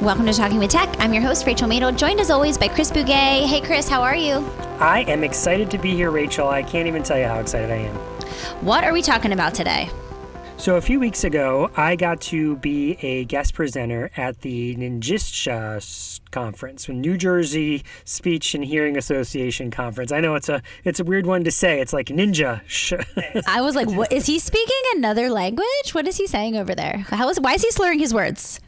Welcome to Talking with Tech. I'm your host, Rachel Madel, joined as always by Chris Bouguet. Hey, Chris, how are you? I am excited to be here, Rachel. I can't even tell you how excited I am. What are we talking about today? So a few weeks ago, I got to be a guest presenter at the Ninjisha conference, the New Jersey Speech and Hearing Association conference. I know it's a weird one to say. It's like ninja. I was like, what is he speaking another language? What is he saying over there? Why is he slurring his words?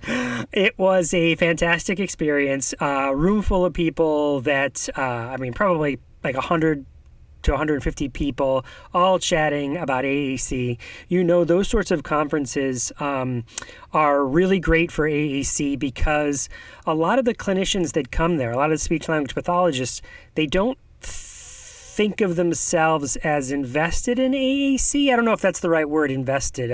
It was a fantastic experience. A room full of people that, probably like 100 to 150 people, all chatting about AAC. You know, those sorts of conferences are really great for AAC because a lot of the clinicians that come there, a lot of the speech language pathologists, they don't think of themselves as invested in AAC. I don't know if that's the right word, invested.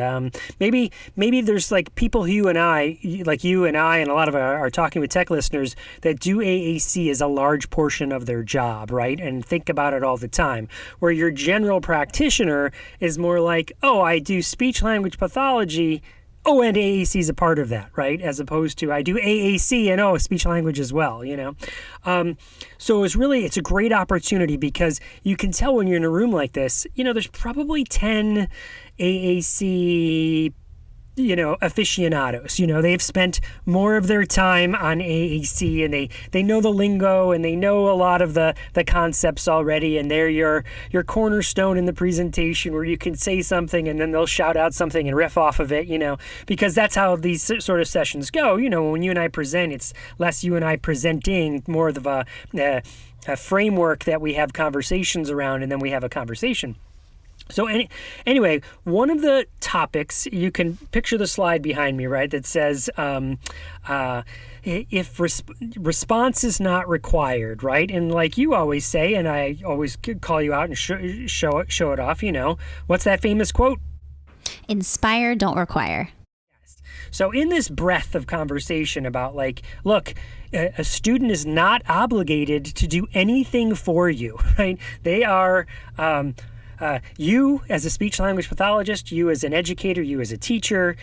Maybe there's like people you and I and a lot of our Talking with Tech listeners that do AAC as a large portion of their job, right? And think about it all the time. Where your general practitioner is more like, oh, I do speech language pathology. Oh, and AAC is a part of that, right? As opposed to I do AAC and speech language as well, you know? So it's a great opportunity because you can tell when you're in a room like this, you know, there's probably 10 AAC aficionados. You know, they've spent more of their time on AAC and they know the lingo and they know a lot of the concepts already, and they're your cornerstone in the presentation where you can say something and then they'll shout out something and riff off of it, you know, because that's how these sort of sessions go. You know, when you and I present, it's less you and I presenting, more of a framework that we have conversations around, and then we have a conversation. So anyway, one of the topics, you can picture the slide behind me, right, that says if response is not required, right? And like you always say, and I always call you out and show it off, you know, what's that famous quote? Inspire, don't require. Yes. So in this breadth of conversation about like, look, a student is not obligated to do anything for you, right? They are... you as a speech language pathologist, you as an educator, you as a teacher,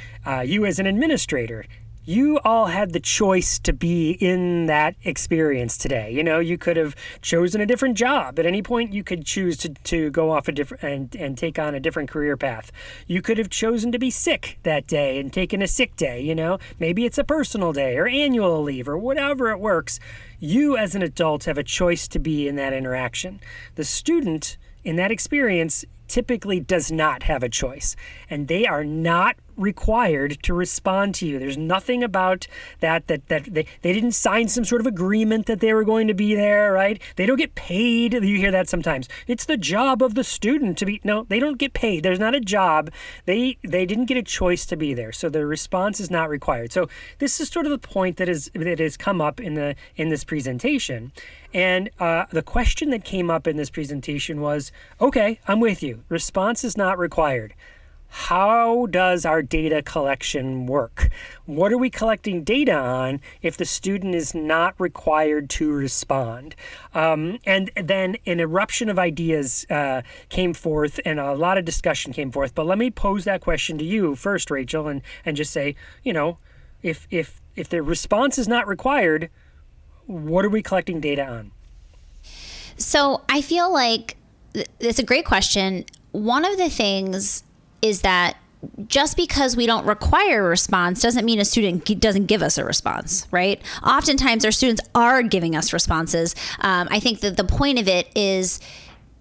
you as an administrator, you all had the choice to be in that experience today. You know, you could have chosen a different job. At any point, you could choose to go off a different and take on a different career path. You could have chosen to be sick that day and taken a sick day. You know, maybe it's a personal day or annual leave or whatever it works. You as an adult have a choice to be in that interaction. The student in that experience typically does not have a choice, and they are not required to respond to you. There's nothing about that they didn't sign some sort of agreement that they were going to be there, right? They don't get paid. You hear that sometimes. It's the job of the student to be. No, they don't get paid. There's not a job. They didn't get a choice to be there, so their response is not required. So this is sort of the point that has come up in this presentation. And the question that came up in this presentation was, okay, I'm with you. Response is not required. How does our data collection work? What are we collecting data on if the student is not required to respond? And then an eruption of ideas came forth and a lot of discussion came forth. But let me pose that question to you first, Rachel, and just say, you know, if the response is not required, what are we collecting data on? So I feel like it's a great question. One of the things is that just because we don't require a response doesn't mean a student doesn't give us a response, right? Oftentimes our students are giving us responses. I think that the point of it is,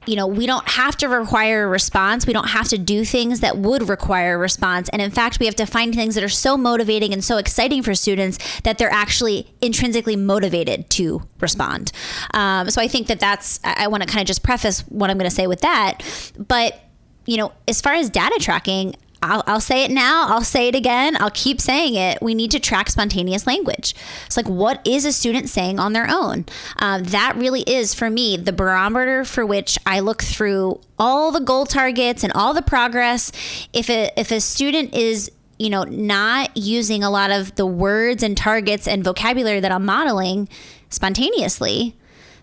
you know, we don't have to require a response. We don't have to do things that would require a response. And in fact, we have to find things that are so motivating and so exciting for students that they're actually intrinsically motivated to respond. So I think I want to kind of just preface what I'm going to say with that. But, you know, as far as data tracking, I'll say it now. I'll say it again. I'll keep saying it. We need to track spontaneous language. It's like, what is a student saying on their own? That really is, for me, the barometer for which I look through all the goal targets and all the progress. If a student is, you know, not using a lot of the words and targets and vocabulary that I'm modeling spontaneously,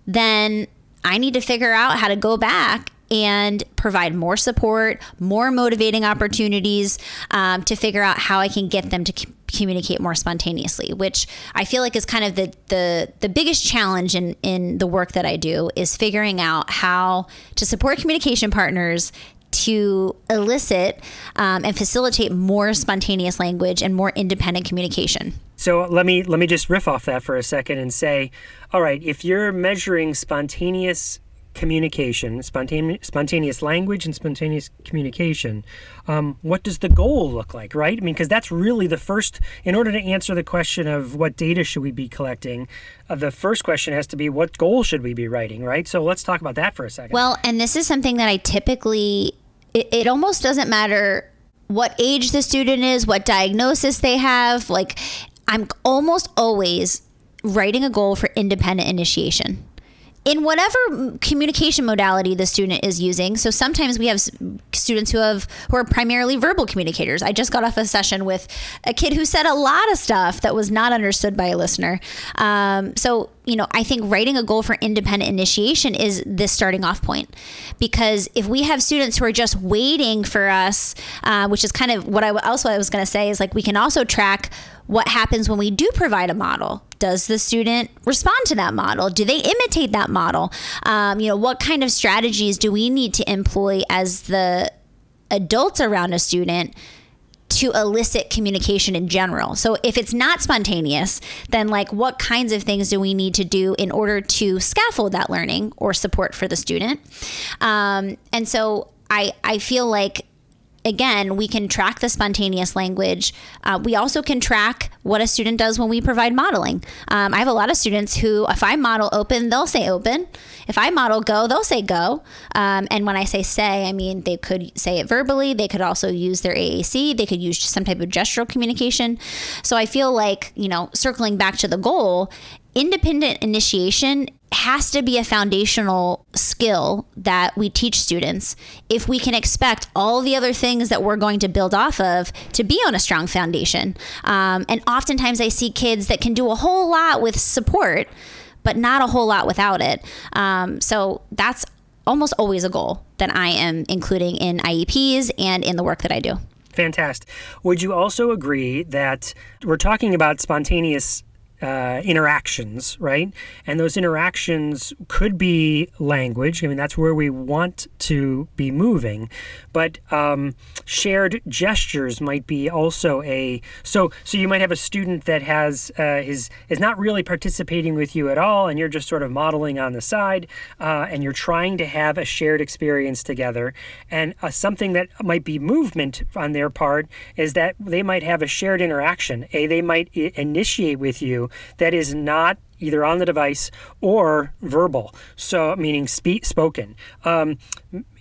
then I need to figure out how to go back and provide more support, more motivating opportunities to figure out how I can get them to communicate more spontaneously, which I feel like is kind of the biggest challenge in the work that I do, is figuring out how to support communication partners to elicit and facilitate more spontaneous language and more independent communication. So let me just riff off that for a second and say, all right, if you're measuring spontaneous communication, spontaneous language and spontaneous communication, what does the goal look like, right? I mean, because that's really the first, in order to answer the question of what data should we be collecting, the first question has to be, what goal should we be writing, right? So let's talk about that for a second. Well, and this is something that I typically, it almost doesn't matter what age the student is, what diagnosis they have. Like, I'm almost always writing a goal for independent initiation in whatever communication modality the student is using. So sometimes we have students who are primarily verbal communicators. I just got off a session with a kid who said a lot of stuff that was not understood by a listener. So, I think writing a goal for independent initiation is this starting off point, because if we have students who are just waiting for us, which is kind of what I was going to say, is like, we can also track what happens when we do provide a model. Does the student respond to that model? Do they imitate that model? What kind of strategies do we need to employ as the adults around a student to elicit communication in general? So if it's not spontaneous, then what kinds of things do we need to do in order to scaffold that learning or support for the student? And so I feel like, again, we can track the spontaneous language. We also can track what a student does when we provide modeling. I have a lot of students who, if I model open, they'll say open. If I model go, they'll say go. And when I say, I mean, they could say it verbally. They could also use their AAC. They could use some type of gestural communication. So I feel like, circling back to the goal, independent initiation has to be a foundational skill that we teach students if we can expect all the other things that we're going to build off of to be on a strong foundation. And oftentimes I see kids that can do a whole lot with support, but not a whole lot without it. So that's almost always a goal that I am including in IEPs and in the work that I do. Fantastic. Would you also agree that we're talking about spontaneous interactions, right? And those interactions could be language. I mean, that's where we want to be moving. But shared gestures might be also so you might have a student that is not really participating with you at all, and you're just sort of modeling on the side, and you're trying to have a shared experience together. And something that might be movement on their part is that they might have a shared interaction. They might initiate with you that is not either on the device or verbal, so meaning spoken.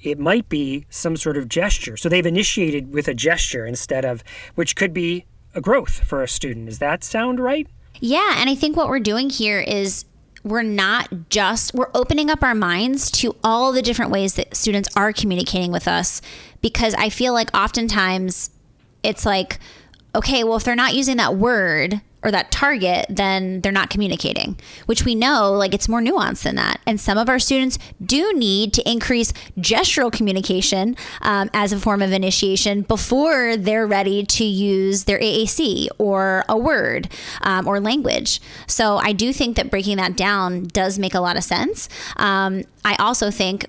It might be some sort of gesture. So they've initiated with a gesture instead of, which could be a growth for a student. Does that sound right? Yeah, and I think what we're doing here is we're opening up our minds to all the different ways that students are communicating with us, because I feel like oftentimes it's like, okay, well, if they're not using that word or that target, then they're not communicating, which we know it's more nuanced than that. And some of our students do need to increase gestural communication as a form of initiation before they're ready to use their AAC or a word or language. So I do think that breaking that down does make a lot of sense. I also think,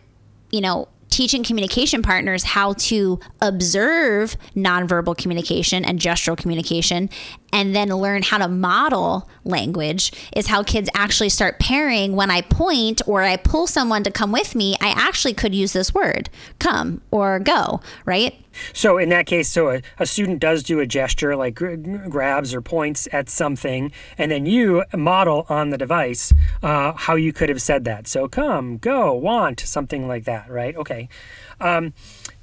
teaching communication partners how to observe nonverbal communication and gestural communication, and then learn how to model language, is how kids actually start pairing. When I point or I pull someone to come with me, I actually could use this word, come or go, right? So in that case, a student does do a gesture, like grabs or points at something, and then you model on the device how you could have said that. So come, go, want, something like that, right? Okay.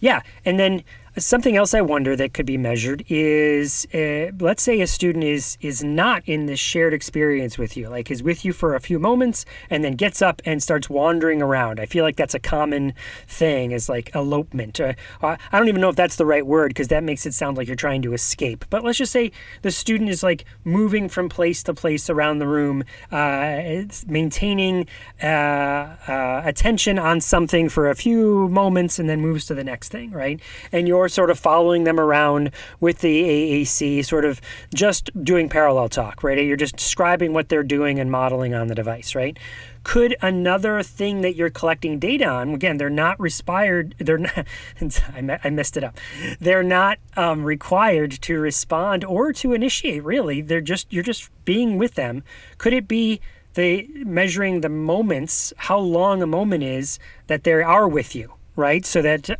Yeah. And then something else I wonder that could be measured is, let's say a student is not in this shared experience with you, is with you for a few moments and then gets up and starts wandering around. I feel like that's a common thing, is elopement. I don't even know if that's the right word, because that makes it sound like you're trying to escape. But let's just say the student is moving from place to place around the room, maintaining attention on something for a few moments and then moves to the next thing, right? And you're or sort of following them around with the AAC, sort of just doing parallel talk, right? You're just describing what they're doing and modeling on the device, right? Could another thing that you're collecting data on, again, they're not required, I messed it up. They're not required to respond or to initiate, really. You're just being with them. Could it be measuring the moments, how long a moment is that they are with you, right? So that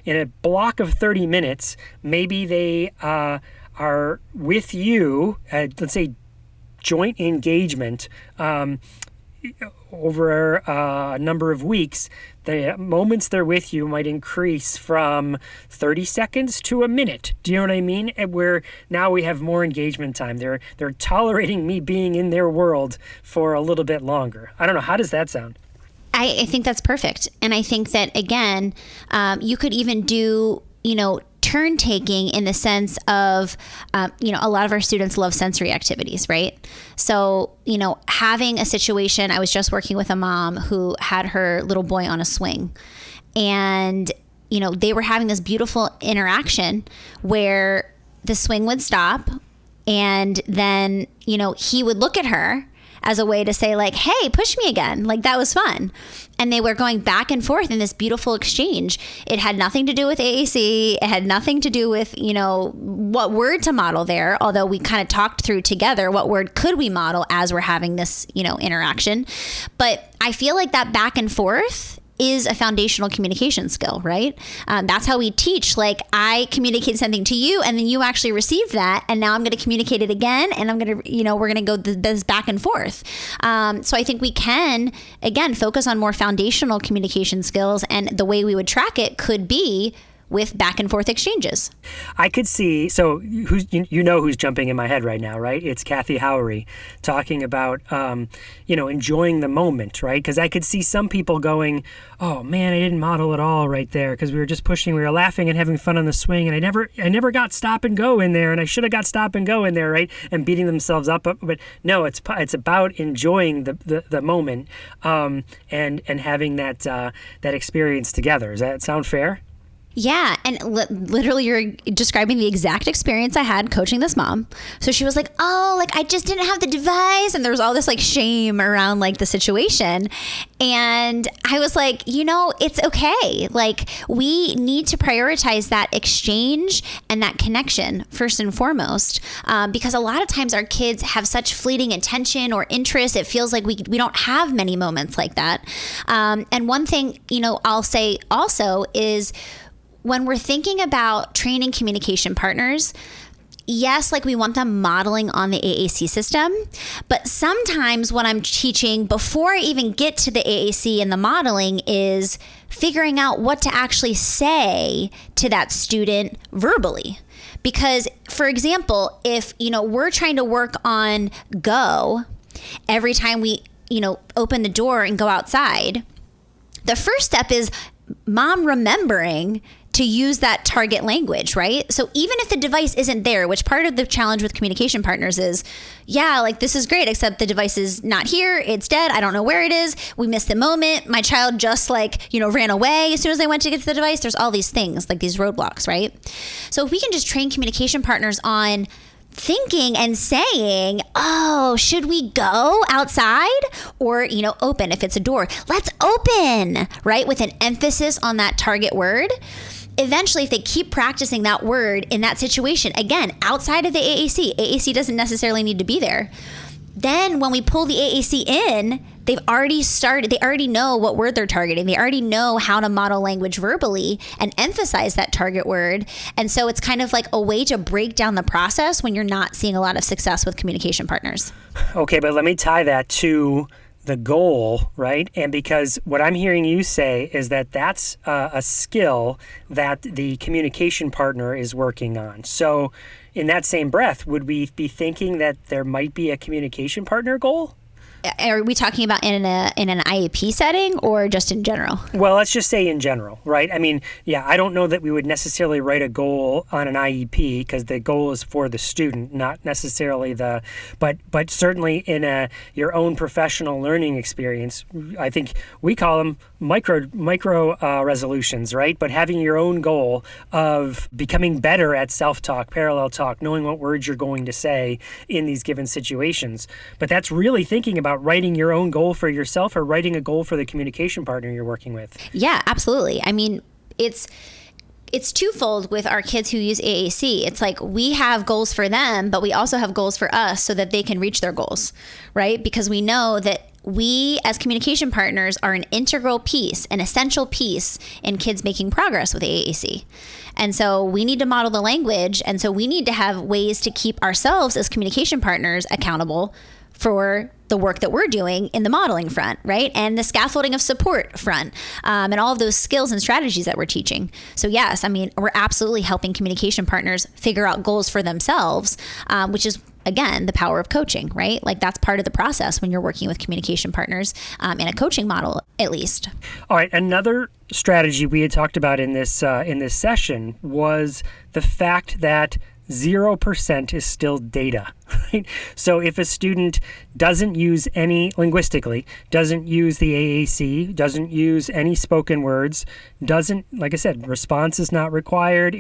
in a block of 30 minutes, maybe they are with you, let's say joint engagement, over a number of weeks, the moments they're with you might increase from 30 seconds to a minute. Do you know what I mean? Where now we have more engagement time. They're tolerating me being in their world for a little bit longer. I don't know. How does that sound? I think that's perfect. And I think that, again, you could even do, turn taking in the sense of, a lot of our students love sensory activities, right? So, having a situation, I was just working with a mom who had her little boy on a swing, and, they were having this beautiful interaction where the swing would stop, and then, he would look at her as a way to say, like, hey, push me again. Like, that was fun. And they were going back and forth in this beautiful exchange. It had nothing to do with AAC. It had nothing to do with, what word to model there, although we kind of talked through together what word could we model as we're having this, interaction. But I feel like that back and forth is a foundational communication skill, right? That's how we teach. Like, I communicate something to you, and then you actually receive that, and now I'm going to communicate it again, and I'm going to, we're going to go this back and forth. So I think we can, again, focus on more foundational communication skills, and the way we would track it could be with back and forth exchanges. I could see, so who's who's jumping in my head right now, right? It's Kathy Howery talking about, enjoying the moment, right? Because I could see some people going, oh man, I didn't model at all right there because we were just pushing, we were laughing and having fun on the swing, and I never got stop and go in there, and I should have got stop and go in there, right? And beating themselves up. But no, it's about enjoying the moment and having that experience together. Does that sound fair? Yeah. And literally you're describing the exact experience I had coaching this mom. So she was like, oh, like I just didn't have the device. And there was all this like shame around like the situation. And I was like, it's okay. Like, we need to prioritize that exchange and that connection first and foremost, because a lot of times our kids have such fleeting attention or interest. It feels like we don't have many moments like that. And one thing, I'll say also is, when we're thinking about training communication partners, yes, like we want them modeling on the AAC system, but sometimes what I'm teaching before I even get to the AAC and the modeling is figuring out what to actually say to that student verbally. Because, for example, if, we're trying to work on go every time we, open the door and go outside, the first step is mom remembering to use that target language, right? So even if the device isn't there, which part of the challenge with communication partners is, yeah, like this is great, except the device is not here. It's dead. I don't know where it is. We missed the moment. My child just ran away as soon as they went to get to the device. There's all these things, like these roadblocks, right? So if we can just train communication partners on thinking and saying, oh, should we go outside or, open if it's a door? Let's open, right? With an emphasis on that target word. Eventually, if they keep practicing that word in that situation, again, outside of the AAC doesn't necessarily need to be there. Then when we pull the AAC in, they already know what word they're targeting. They already know how to model language verbally and emphasize that target word. And so it's kind of like a way to break down the process when you're not seeing a lot of success with communication partners. Okay, but let me tie that to the goal, right? And because what I'm hearing you say is that that's a skill that the communication partner is working on. So in that same breath, would we be thinking that there might be a communication partner goal? Are we talking about in an IEP setting or just in general? Well, let's just say in general, right? I mean, yeah, I don't know that we would necessarily write a goal on an IEP because the goal is for the student, not necessarily but certainly in your own professional learning experience. I think we call them micro resolutions, right? But having your own goal of becoming better at self-talk, parallel talk, knowing what words you're going to say in these given situations. But that's really thinking about writing your own goal for yourself or writing a goal for the communication partner you're working with. Yeah, absolutely. I mean, it's twofold with our kids who use AAC. It's like we have goals for them, but we also have goals for us so that they can reach their goals, right? Because we know that we as communication partners are an integral piece, an essential piece in kids making progress with AAC. And so we need to model the language. And so we need to have ways to keep ourselves as communication partners accountable for the work that we're doing in the modeling front, right? And the scaffolding of support front, and all of those skills and strategies that we're teaching. So yes, I mean, we're absolutely helping communication partners figure out goals for themselves, which is, again, the power of coaching, right? Like that's part of the process when you're working with communication partners in a coaching model, at least. All right. Another strategy we had talked about in this session was the fact that 0% is still data, right? So if a student doesn't use doesn't use the AAC, doesn't use any spoken words, like I said, response is not required,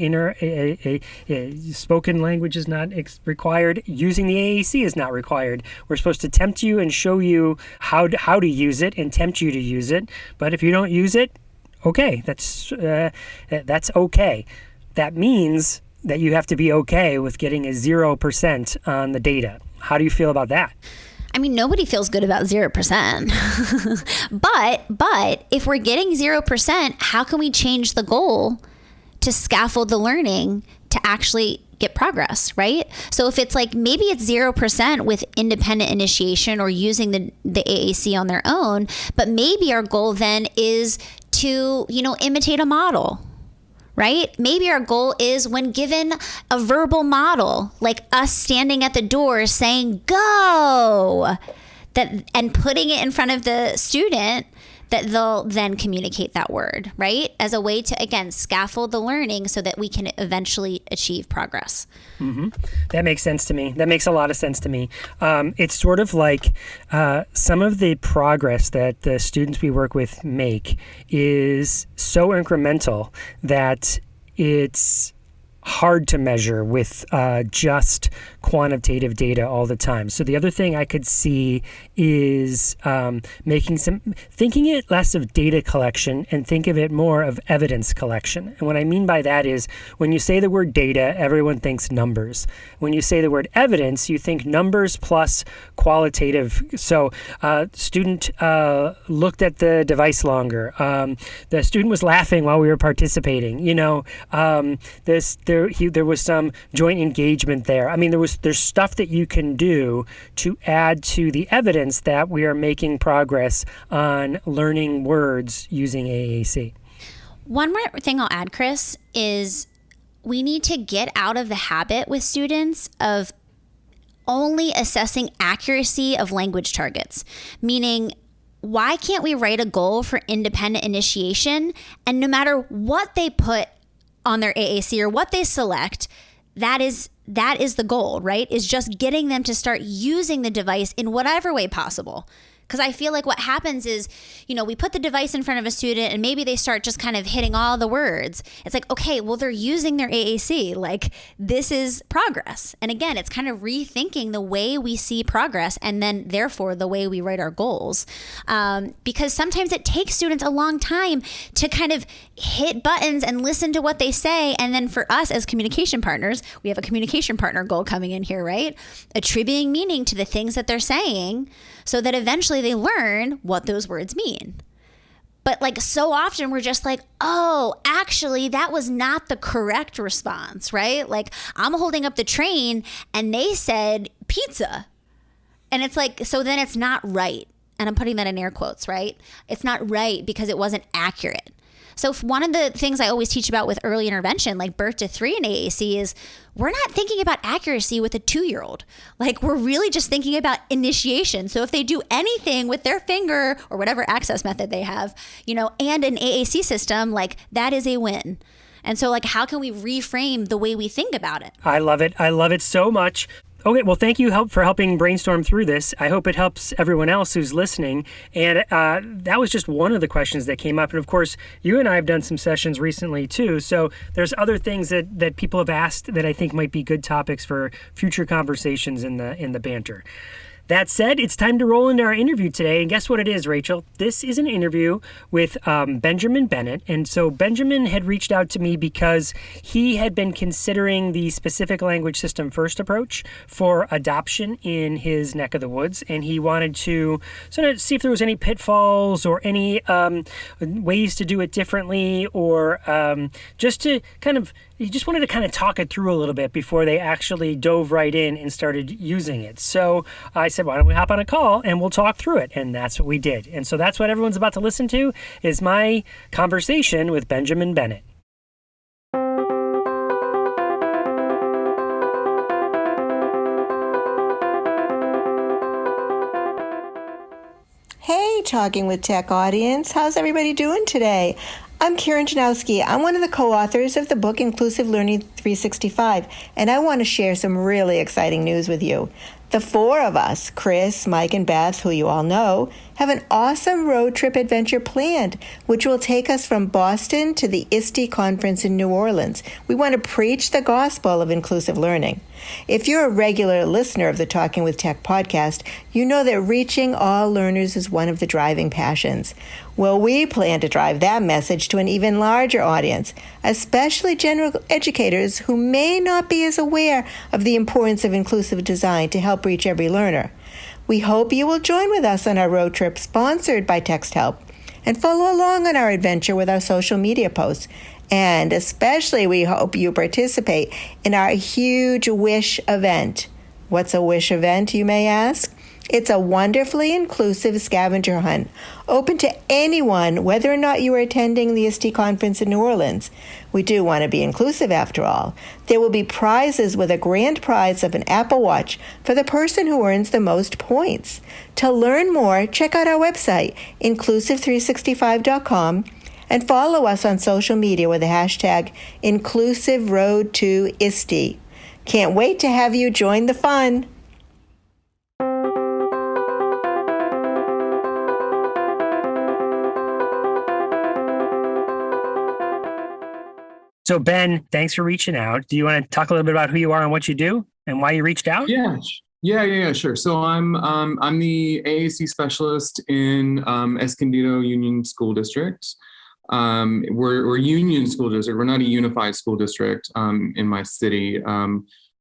spoken language is not required, using the AAC is not required. We're supposed to tempt you and show you how to use it and tempt you to use it. But if you don't use it, okay, that's okay. That means that you have to be okay with getting a 0% on the data. How do you feel about that? I mean, nobody feels good about 0%. but if we're getting 0%, how can we change the goal to scaffold the learning to actually get progress, right? So if it's like maybe it's 0% with independent initiation or using the AAC on their own, but maybe our goal then is to, imitate a model. Right? Maybe our goal is when given a verbal model, like us standing at the door saying, go, and putting it in front of the student, that they'll then communicate that word, right? As a way to, again, scaffold the learning so that we can eventually achieve progress. Mm-hmm. That makes sense to me. That makes a lot of sense to me. It's sort of like some of the progress that the students we work with make is so incremental that it's hard to measure with just quantitative data all the time. So the other thing I could see is thinking it less of data collection and think of it more of evidence collection. And what I mean by that is when you say the word data, everyone thinks numbers. When you say the word evidence, you think numbers plus qualitative. So student looked at the device longer. The student was laughing while we were participating. There was some joint engagement there. I mean, there's stuff that you can do to add to the evidence that we are making progress on learning words using AAC. One more thing I'll add, Chris, is we need to get out of the habit with students of only assessing accuracy of language targets, meaning why can't we write a goal for independent initiation and no matter what they put on their AAC or what they select, that is the goal, right? Is just getting them to start using the device in whatever way possible. Because I feel like what happens is, we put the device in front of a student and maybe they start just kind of hitting all the words. It's like, okay, well, they're using their AAC. Like, this is progress. And again, it's kind of rethinking the way we see progress and then therefore the way we write our goals. Because sometimes it takes students a long time to kind of hit buttons and listen to what they say. And then for us as communication partners, we have a communication partner goal coming in here, right? Attributing meaning to the things that they're saying so that eventually they learn what those words mean. But like so often we're just like, oh, actually that was not the correct response, right? Like I'm holding up the train and they said pizza. And it's like, so then it's not right. And I'm putting that in air quotes, right? It's not right because it wasn't accurate. So one of the things I always teach about with early intervention, like birth to 3 in AAC, is we're not thinking about accuracy with a 2-year-old. Like, we're really just thinking about initiation. So if they do anything with their finger or whatever access method they have, and an AAC system, like, that is a win. And so, like, how can we reframe the way we think about it? I love it. I love it so much. Okay, well, thank you for helping brainstorm through this. I hope it helps everyone else who's listening. And that was just one of the questions that came up. And of course, you and I have done some sessions recently too. So there's other things that people have asked that I think might be good topics for future conversations in the banter. That said, it's time to roll into our interview today. And guess what it is, Rachel? This is an interview with Benjamin Bennett. And so Benjamin had reached out to me because he had been considering the specific language system first approach for adoption in his neck of the woods. And he wanted to sort of see if there was any pitfalls or any ways to do it differently, or he just wanted to kind of talk it through a little bit before they actually dove right in and started using it. So I said, why don't we hop on a call and we'll talk through it? And that's what we did. And so that's what everyone's about to listen to, is my conversation with Benjamin Bennett. Hey, Talking with Tech audience. How's everybody doing today? I'm Karen Janowski. I'm one of the co-authors of the book Inclusive Learning 365, and I want to share some really exciting news with you. The 4 of us, Chris, Mike, and Beth, who you all know, have an awesome road trip adventure planned, which will take us from Boston to the ISTE conference in New Orleans. We want to preach the gospel of inclusive learning. If you're a regular listener of the Talking with Tech podcast, you know that reaching all learners is one of the driving passions. Well, we plan to drive that message to an even larger audience, especially general educators who may not be as aware of the importance of inclusive design to help reach every learner. We hope you will join with us on our road trip sponsored by TextHelp and follow along on our adventure with our social media posts. And especially we hope you participate in our huge Wish event. What's a Wish event, you may ask? It's a wonderfully inclusive scavenger hunt, open to anyone, whether or not you are attending the ISTE conference in New Orleans. We do want to be inclusive after all. There will be prizes with a grand prize of an Apple Watch for the person who earns the most points. To learn more, check out our website, inclusive365.com, and follow us on social media with the hashtag InclusiveRoadToISTE. Can't wait to have you join the fun. So Ben, thanks for reaching out. Do you want to talk a little bit about who you are and what you do and why you reached out? Yeah, sure. So I'm the AAC specialist in Escondido Union School District. We're a union school district. We're not a unified school district in my city.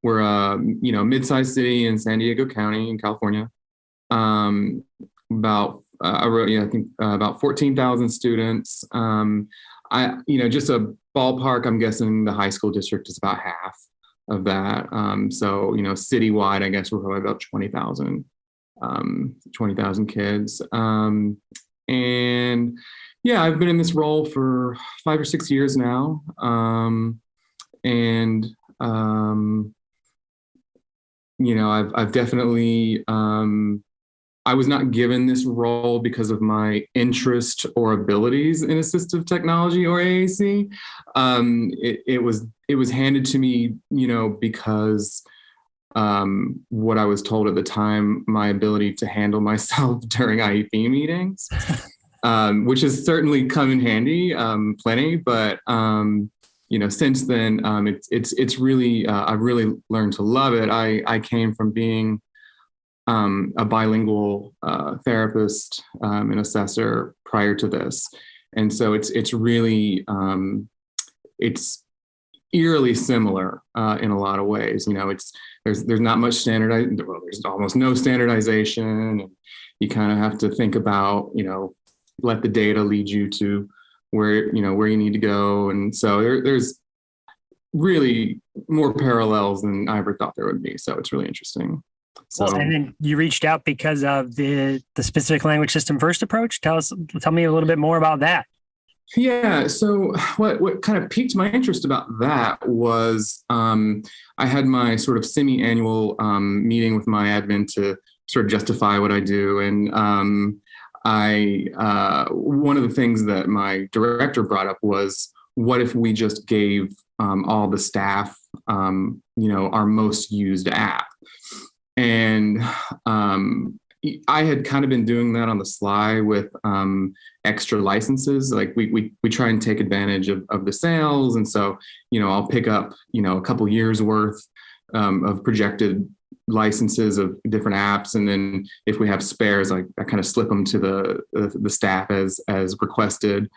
We're a mid-sized city in San Diego County in California. About 14,000 students. Just a ballpark, I'm guessing the high school district is about half of that. So citywide, I guess we're probably about 20,000 kids. And yeah, I've been in this role for 5 or 6 years now. I've definitely, I was not given this role because of my interest or abilities in assistive technology or AAC. It was handed to me, because what I was told at the time, my ability to handle myself during IEP meetings, which has certainly come in handy, plenty. But since then, it's really I've really learned to love it. I came from being a bilingual therapist and assessor prior to this, and so it's really it's eerily similar in a lot of ways. There's not much there's almost no standardization, and you kind of have to think about let the data lead you to where you need to go, and so there's really more parallels than I ever thought there would be. So it's really interesting. So, well, and then you reached out because of the specific language system first approach. Tell me a little bit more about that. Yeah. So what kind of piqued my interest about that was I had my sort of semi-annual meeting with my admin to sort of justify what I do, and I one of the things that my director brought up was, what if we just gave all the staff, our most used app? And I had kind of been doing that on the sly with extra licenses. Like we try and take advantage of the sales. And so, I'll pick up, a couple years worth of projected licenses of different apps. And then if we have spares, I kind of slip them to the staff as requested.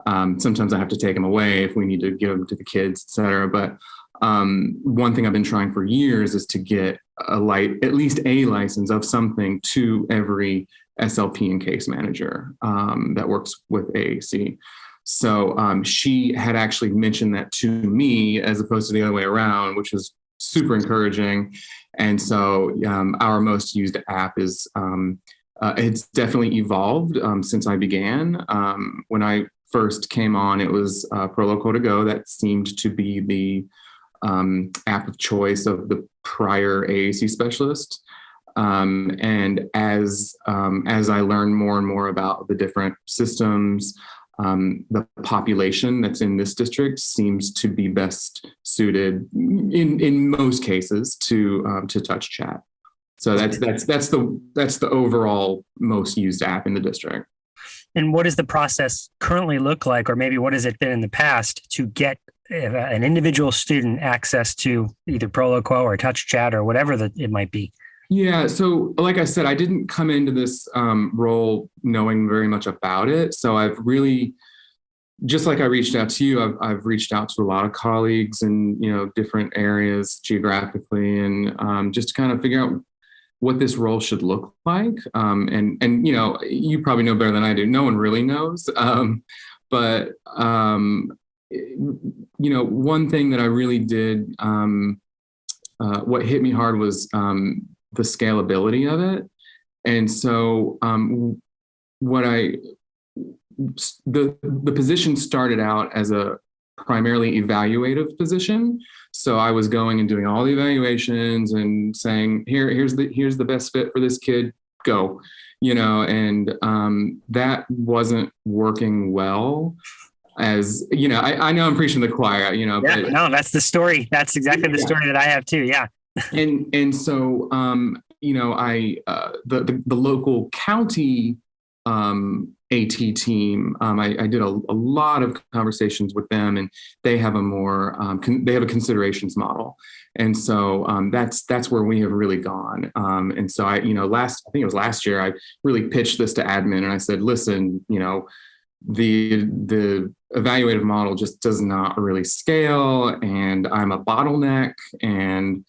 Sometimes I have to take them away if we need to give them to the kids, et cetera. But one thing I've been trying for years is to get at least a license of something to every SLP and case manager that works with AAC. So she had actually mentioned that to me as opposed to the other way around, which was super encouraging. And so our most used app is it's definitely evolved since I began. When I first came on, it was Proloquo to Go. That seemed to be the app of choice of the prior AAC specialist. And as I learned more and more about the different systems, the population that's in this district seems to be best suited in most cases to touch chat. So that's the overall most used app in the district. And what does the process currently look like, or maybe what has it been in the past to get an individual student access to either Proloquo or Touch Chat or whatever it might be? Yeah. So like I said, I didn't come into this role knowing very much about it. So I've really, just like I reached out to you, I've reached out to a lot of colleagues in, different areas geographically, and just to kind of figure out what this role should look like. And you probably know better than I do. No one really knows. But one thing that I really did, what hit me hard was the scalability of it. And so the position started out as a primarily evaluative position. So I was going and doing all the evaluations and saying, here's the best fit for this kid, go, and that wasn't working well. As I know I'm preaching to the choir, Yeah, but no, that's the story. That's exactly the story that I have too. Yeah. And so the local county AT team, I did a lot of conversations with them, and they have a more they have a considerations model, and so that's where we have really gone. And so I think it was last year, I really pitched this to admin, and I said, listen, the evaluative model just does not really scale, and I'm a bottleneck, and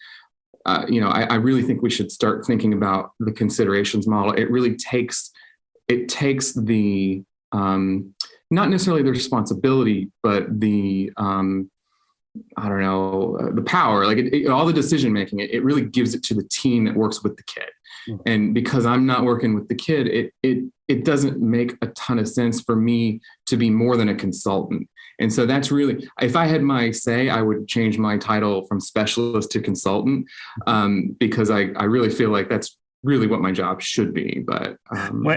I really think we should start thinking about the considerations model. It really takes the not necessarily the responsibility, but the the power, like all the decision making. It really gives it to the team that works with the kid. And because I'm not working with the kid, it doesn't make a ton of sense for me to be more than a consultant. And so that's really, if I had my say, I would change my title from specialist to consultant, because I really feel like that's really what my job should be. But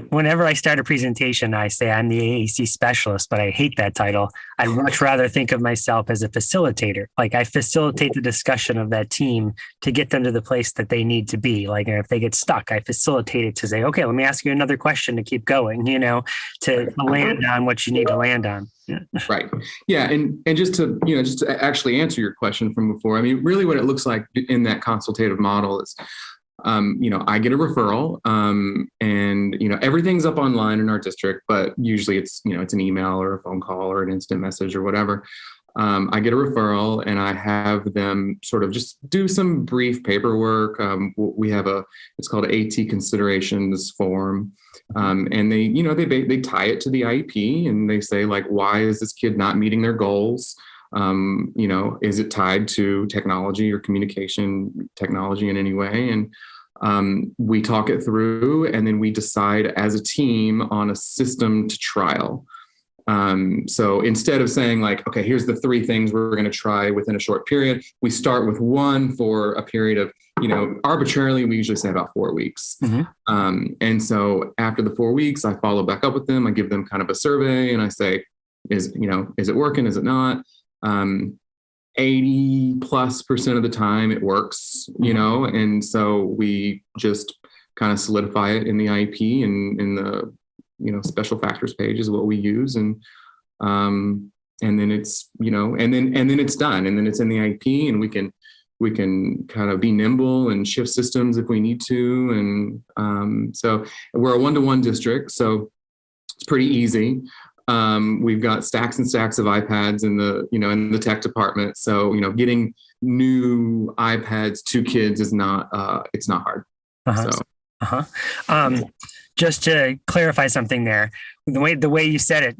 whenever I start a presentation, I say I'm the AAC specialist, but I hate that title. I'd much rather think of myself as a facilitator. Like I facilitate the discussion of that team to get them to the place that they need to be. Like if they get stuck, I facilitate it to say, okay, let me ask you another question to keep going, to land on what you need to land on. Yeah. Right. Yeah. And just to actually answer your question from before, I mean, really what it looks like in that consultative model is, I get a referral, and, everything's up online in our district, but usually it's an email or a phone call or an instant message or whatever. I get a referral and I have them sort of just do some brief paperwork. We have it's called AT considerations form. And they tie it to the IEP, and they say, like, why is this kid not meeting their goals? Is it tied to technology or communication technology in any way? And we talk it through, and then we decide as a team on a system to trial. So instead of saying like, okay, here's the 3 things we're going to try within a short period, we start with one for a period of, arbitrarily, we usually say about 4 weeks. And so after the 4 weeks, I follow back up with them. I give them kind of a survey and I say, is it working? Is it not? 80+% of the time it works, and so we just kind of solidify it in the IEP and in the, special factors page is what we use. And then it's, and then it's done. And then it's in the IEP and we can kind of be nimble and shift systems if we need to. And so we're a 1-to-1 district, so it's pretty easy. We've got stacks and stacks of iPads in the tech department. So, getting new iPads to kids is not, it's not hard. Just to clarify something there, the way you said it,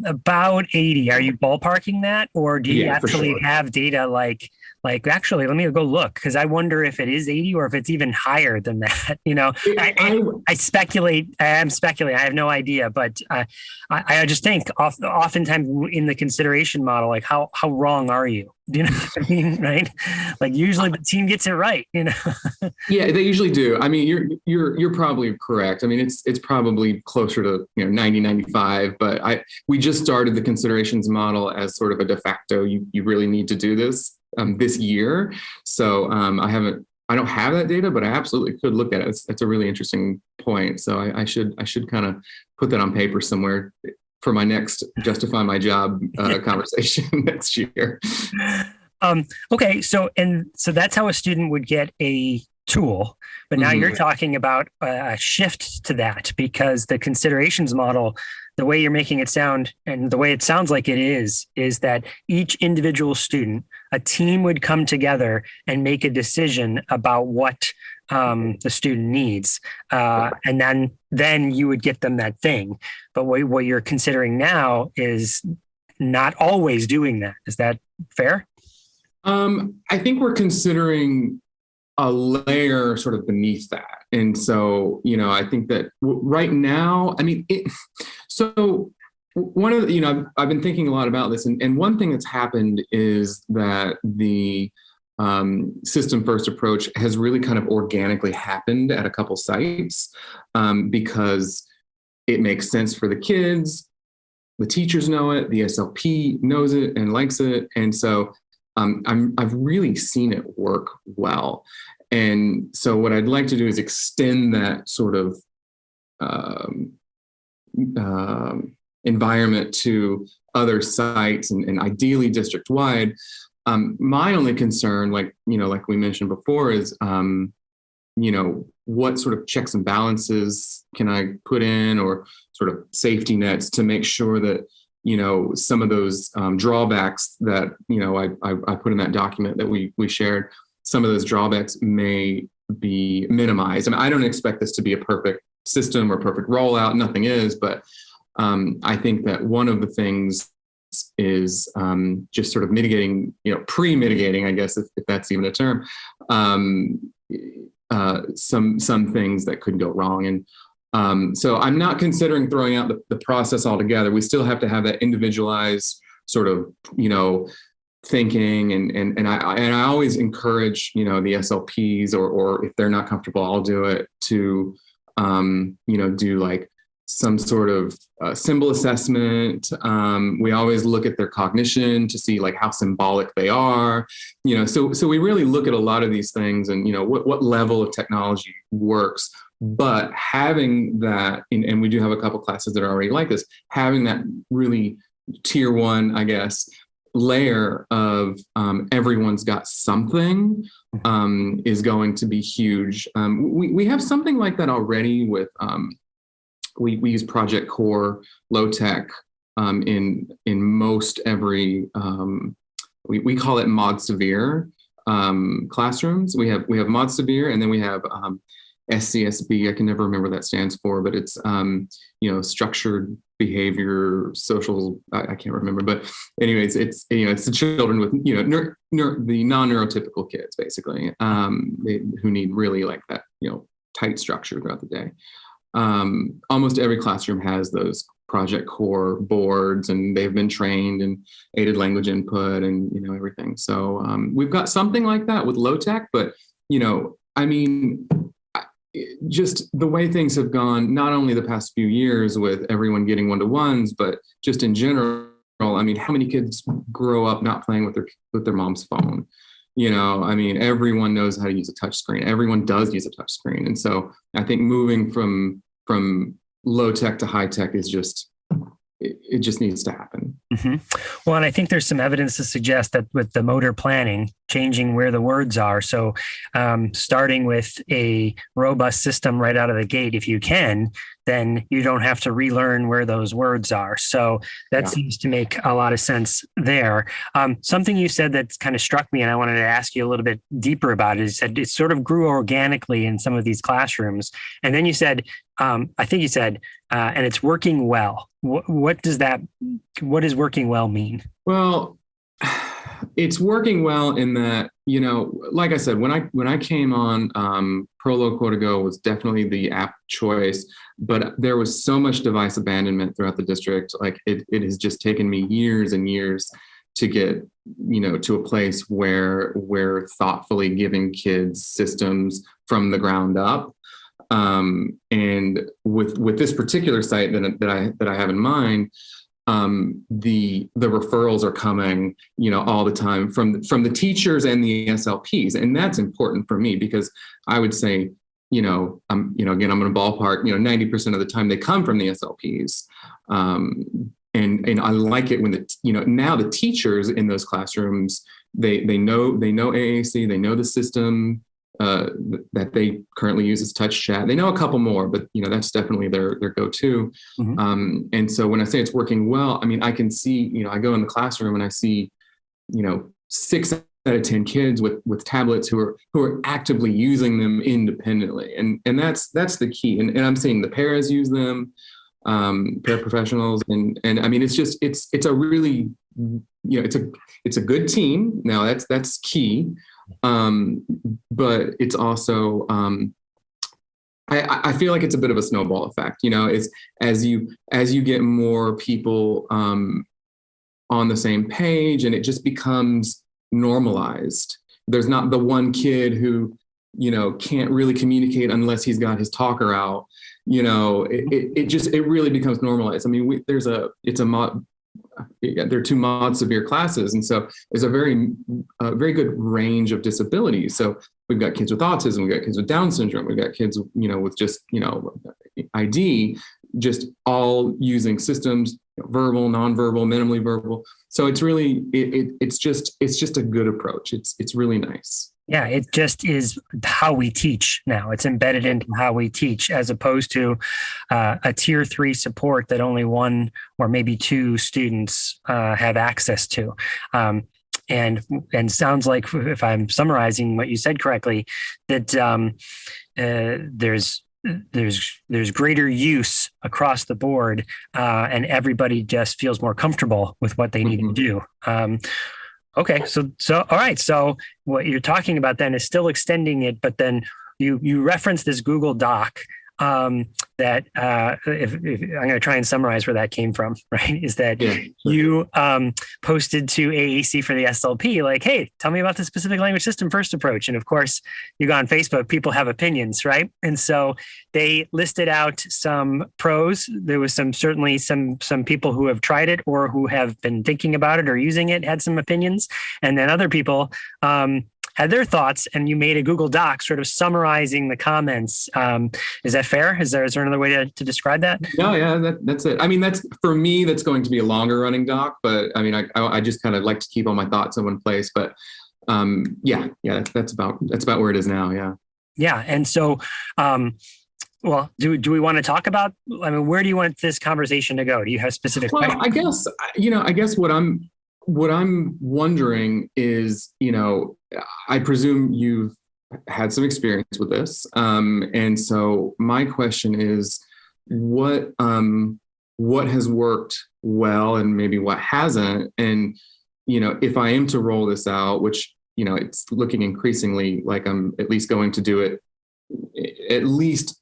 about 80, are you ballparking that, or do you actually have data like actually, let me go look, because I wonder if it is 80 or if it's even higher than that. I speculate. I am speculating. I have no idea, but I just think oftentimes in the consideration model, like how wrong are you? Do you know what I mean? Right? Like usually the team gets it right. Yeah, they usually do. I mean, you're probably correct. I mean, it's probably closer to 90, 95. But we just started the considerations model as sort of a de facto. You really need to do this this year. So I don't have that data, but I absolutely could look at it. It's a really interesting point. So I should kind of put that on paper somewhere for my next justify my job conversation next year. Okay. So that's how a student would get a tool, but now you're talking about a shift to that, because the considerations model, the way you're making it sound and the way it sounds like it is that each individual student, a team would come together and make a decision about what the student needs. And then you would get them that thing. But what you're considering now is not always doing that. Is that fair? I think we're considering a layer sort of beneath that. And so, I think that right now, I mean, so one of the, I've been thinking a lot about this, and one thing that's happened is that the system first approach has really kind of organically happened at a couple sites because it makes sense for the kids, the teachers know it, the SLP knows it and likes it. And so I've really seen it work well. And so what I'd like to do is extend that sort of environment to other sites and ideally district wide. My only concern, like we mentioned before, is, what sort of checks and balances can I put in, or sort of safety nets to make sure that, some of those drawbacks that, I put in that document that we shared, some of those drawbacks may be minimized. I mean, I don't expect this to be a perfect system or perfect rollout. Nothing is, but I think that one of the things is just sort of mitigating, pre-mitigating, I guess, if that's even a term, some things that could go wrong. And so I'm not considering throwing out the process altogether. We still have to have that individualized sort of, thinking. And I always encourage, the SLPs, or if they're not comfortable, I'll do it, to, do like some sort of symbol assessment. We always look at their cognition to see like how symbolic they are, so we really look at a lot of these things and, what level of technology works. But having that, and we do have a couple classes that are already like this, having that really tier one, I guess, layer of everyone's got something is going to be huge. We have something like that already with, we use Project Core low tech in most every, we call it Mod Severe classrooms. We have Mod Severe, and then we have SCSB. I can never remember what that stands for, but it's structured behavior, social. I can't remember, but anyways, it's it's the children with the non-neurotypical kids, basically, who need really like that tight structure throughout the day. Almost every classroom has those Project Core boards, and they've been trained in aided language input and, everything. So we've got something like that with low tech, but, I mean, just the way things have gone, not only the past few years with everyone getting one-to-ones, but just in general, I mean, how many kids grow up not playing with their mom's phone? I mean, everyone knows how to use a touch screen. Everyone does use a touch screen. And so I think moving from low tech to high tech is it just needs to happen. Mm-hmm. Well, and I think there's some evidence to suggest that with the motor planning, changing where the words are. So starting with a robust system right out of the gate, if you can, then you don't have to relearn where those words are. So that seems to make a lot of sense there. Something you said that kind of struck me, and I wanted to ask you a little bit deeper about it, is that it sort of grew organically in some of these classrooms. And then you said, I think you said, and it's working well. What does working well mean? Well, it's working well in that, like I said, when I came on, Prolo Quota Go was definitely the app choice, but there was so much device abandonment throughout the district. Like it has just taken me years and years to get, to a place where we're thoughtfully giving kids systems from the ground up. And with this particular site that I have in mind, the referrals are coming, all the time from the teachers and the SLPs. And that's important for me because I would say, again, I'm going to ballpark, 90% of the time they come from the SLPs. And I like it when now the teachers in those classrooms, they know AAC, they know the system, that they currently use as touch chat. They know a couple more, but that's definitely their go-to. Mm-hmm. And so when I say it's working well, I mean, I can see, I go in the classroom and I see, 6 out of 10 kids with tablets who are actively using them independently. And that's the key. And I'm seeing the paras use them, paraprofessionals. And I mean, it's a really, it's a good team. Now that's key. But it's also, I feel like it's a bit of a snowball effect, it's as you get more people, on the same page, and it just becomes normalized. There's not the one kid who, can't really communicate unless he's got his talker out, it really becomes normalized. I mean, there are 2 mod severe classes. And so there's a very good range of disabilities. So we've got kids with autism, we've got kids with Down syndrome, we've got kids, with just, ID, just all using systems, verbal, nonverbal, minimally verbal. So it's really, it's just a good approach. It's really nice. Yeah, it just is how we teach now. It's embedded into how we teach, as opposed to a tier 3 support that only 1 or maybe 2 students have access to. And sounds like, if I'm summarizing what you said correctly, that there's greater use across the board, and everybody just feels more comfortable with what they need to do. Okay. So, all right. So what you're talking about then is still extending it, but then you reference this Google Doc, that if I'm going to try and summarize where that came from, right? Is that you posted to AAC for the SLP, like, hey, tell me about the specific language system first approach. And of course, you go on Facebook, people have opinions, right? And so they listed out some pros. There was certainly some people who have tried it or who have been thinking about it or using it, had some opinions. And then other people had their thoughts, and you made a Google Doc sort of summarizing the comments. Is that fair? Is there another way to describe that? No, yeah, that's it. I mean, for me, that's going to be a longer running doc, but I mean, I just kind of like to keep all my thoughts in one place. But that's about where it is now. Yeah. Yeah. And so, well, do we want to talk about, I mean, where do you want this conversation to go? Do you have specific questions? I guess what I'm wondering is, I presume you've had some experience with this. And so my question is, what has worked well and maybe what hasn't? And, if I am to roll this out, which, it's looking increasingly like I'm at least going to do it, at least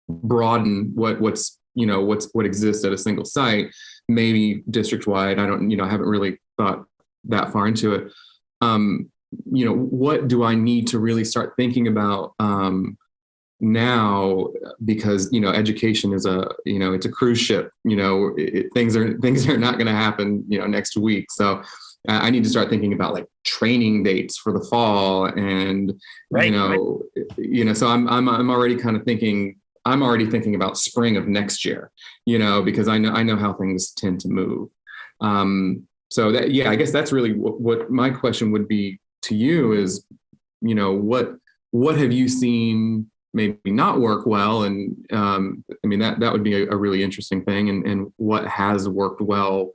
broaden what's what exists at a single site, maybe district wide. I haven't really thought that far into it. What do I need to really start thinking about now? Because education is it's a cruise ship. Things are not going to happen next week. So I need to start thinking about like training dates for the fall, and right. So I'm already kind of thinking. I'm already thinking about spring of next year, because I know how things tend to move. So that, I guess that's really what my question would be to you is, what have you seen maybe not work well? And that would be a really interesting thing. And what has worked well,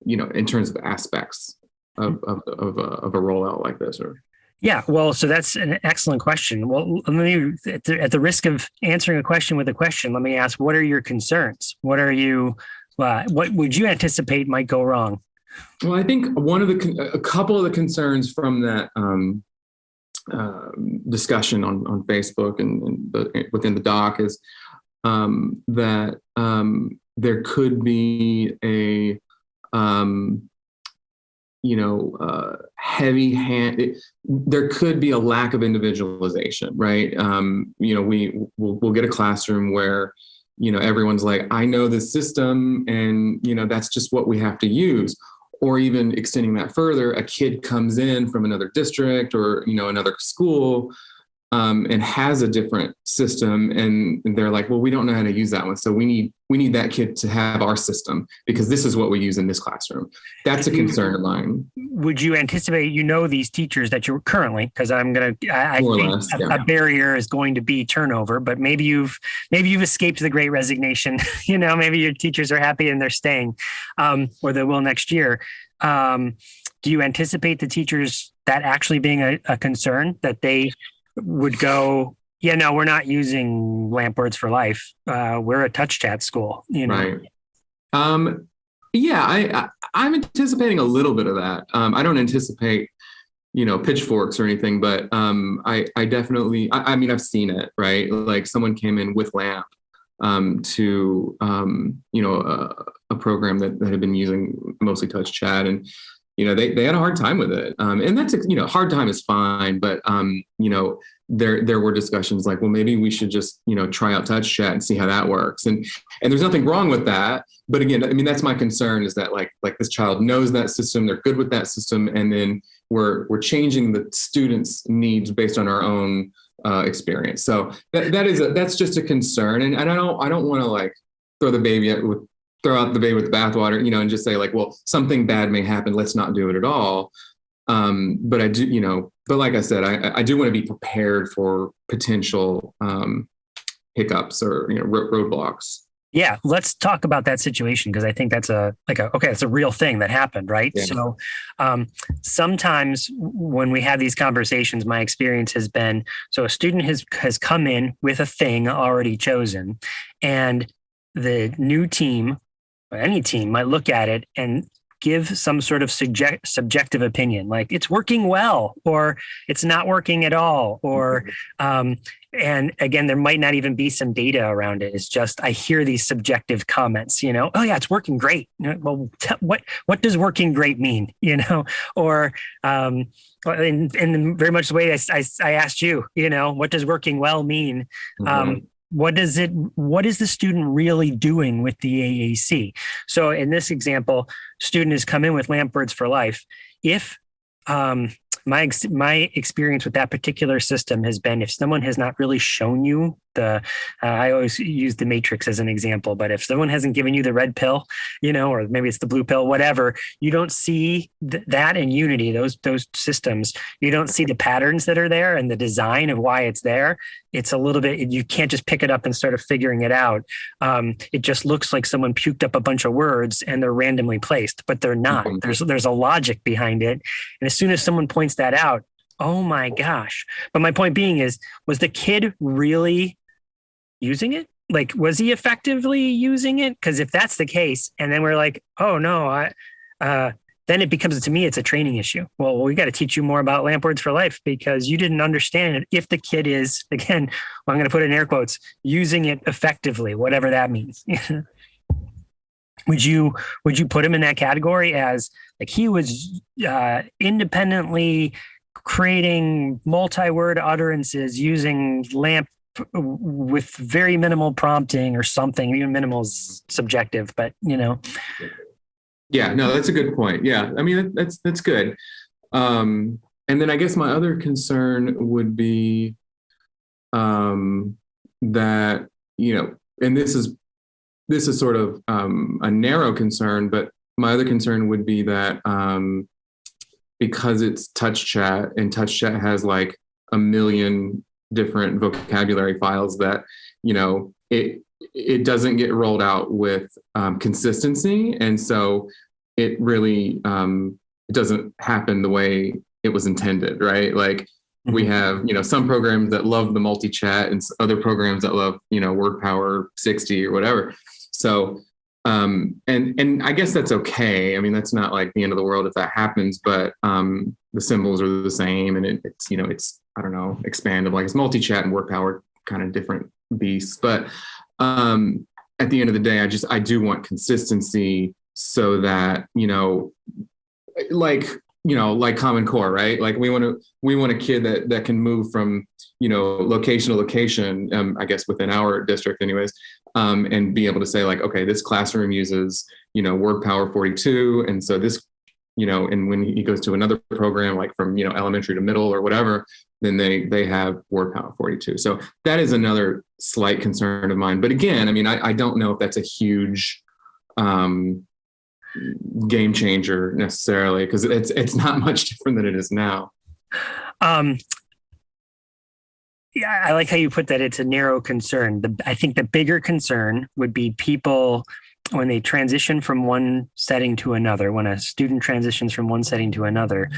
in terms of aspects of a rollout like this, or. Yeah, well, so that's an excellent question. Well, at the risk of answering a question with a question, let me ask: what are your concerns? What would you anticipate might go wrong? Well, I think a couple of the concerns from that discussion on Facebook and within the doc is that there could be a heavy hand. There could be a lack of individualization, right? We'll get a classroom where, everyone's like, I know this system and, that's just what we have to use. Or even extending that further, a kid comes in from another district or, another school and has a different system, and they're like, well, we don't know how to use that one. So we need that kid to have our system because this is what we use in this classroom. That's a concern of mine. Would you anticipate, these teachers that you're currently, because I think a barrier is going to be turnover, but maybe you've escaped the great resignation. Maybe your teachers are happy and they're staying, or they will next year. Do you anticipate the teachers that actually being a concern, that they would go, we're not using LAMP Words for Life. We're a touch chat school, Right. I'm anticipating a little bit of that. I don't anticipate, pitchforks or anything, but I definitely, I've seen it, right? Like someone came in with LAMP to, a program that had been using mostly touch chat, and they had a hard time with it. And that's, hard time is fine. But, there were discussions like, well, maybe we should just, try out touch chat and see how that works. And there's nothing wrong with that. But again, that's my concern is that like this child knows that system, they're good with that system. And then we're changing the students' needs based on our own experience. So that's just a concern. And I don't want to like throw out the baby with the bathwater, and just say like, well, something bad may happen. Let's not do it at all. But I do, but like I said, I do want to be prepared for potential hiccups or, roadblocks. Yeah. Let's talk about that situation, because I think that's it's a real thing that happened. Right. Yeah. So sometimes when we have these conversations, my experience has been, so a student has come in with a thing already chosen, and the new team, or any team, might look at it and give some sort of subjective opinion, like it's working well, or it's not working at all, or and again, there might not even be some data around it. It's just, I hear these subjective comments, oh yeah, it's working great. Well, what does working great mean? Or in very much the way I asked you, what does working well mean? Mm-hmm. What is the student really doing with the AAC? So in this example, student has come in with LAMP Words for Life. If my experience with that particular system has been, if someone has not really shown you I always use the matrix as an example, but if someone hasn't given you the red pill, or maybe it's the blue pill, whatever, you don't see that in Unity, those systems, you don't see the patterns that are there and the design of why it's there. It's a little bit, you can't just pick it up and start figuring it out. It just looks like someone puked up a bunch of words and they're randomly placed, but they're not. There's a logic behind it. And as soon as someone points that out, oh my gosh. But my point being was the kid really using it? Like, was he effectively using it? Because if that's the case, and then we're like, oh no, then it becomes, to me, it's a training issue. Well, we got to teach you more about lamp words for life because you didn't understand it. If the kid is, again, I'm going to put it in air quotes, using it effectively, whatever that means. Would you put him in that category as like he was independently creating multi-word utterances using lamp with very minimal prompting or something? Even minimal is subjective, but Yeah, no, that's a good point. Yeah, I mean that's good. And then I guess my other concern would be that and this is sort of a narrow concern, but my other concern would be that because it's touch chat and touch chat has like a million different vocabulary files that it doesn't get rolled out with consistency, and so it really it doesn't happen the way it was intended, right? Like we have some programs that love the multi-chat and other programs that love word power 60 or whatever. So and I guess that's okay. I mean, that's not like the end of the world if that happens, but the symbols are the same, and it's I don't know, expandable. Like it's multi-chat and word power, kind of different beasts. But at the end of the day, I do want consistency so that like Common Core, right? Like we want a kid that can move from location to location, I guess within our district anyways, and be able to say like, okay, this classroom uses word power 42, and so this and when he goes to another program like from elementary to middle or whatever, then they have word power 42. So that is another slight concern of mine. But again, I mean, I don't know if that's a huge game changer necessarily, because it's not much different than it is now. Yeah, I like how you put that. It's a narrow concern. I think the bigger concern would be people when they transition from one setting to another. When a student transitions from one setting to another,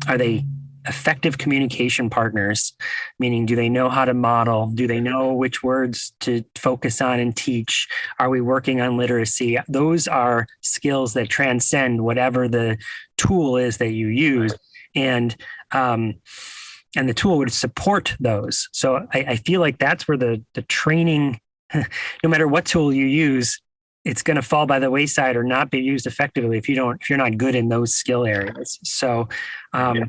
are they effective communication partners? Meaning, do they know how to model? Do they know which words to focus on and teach? Are we working on literacy? Those are skills that transcend whatever the tool is that you use. And the tool would support those. So I feel like that's where the training, no matter what tool you use, it's going to fall by the wayside or not be used effectively if you're not good in those skill areas. So I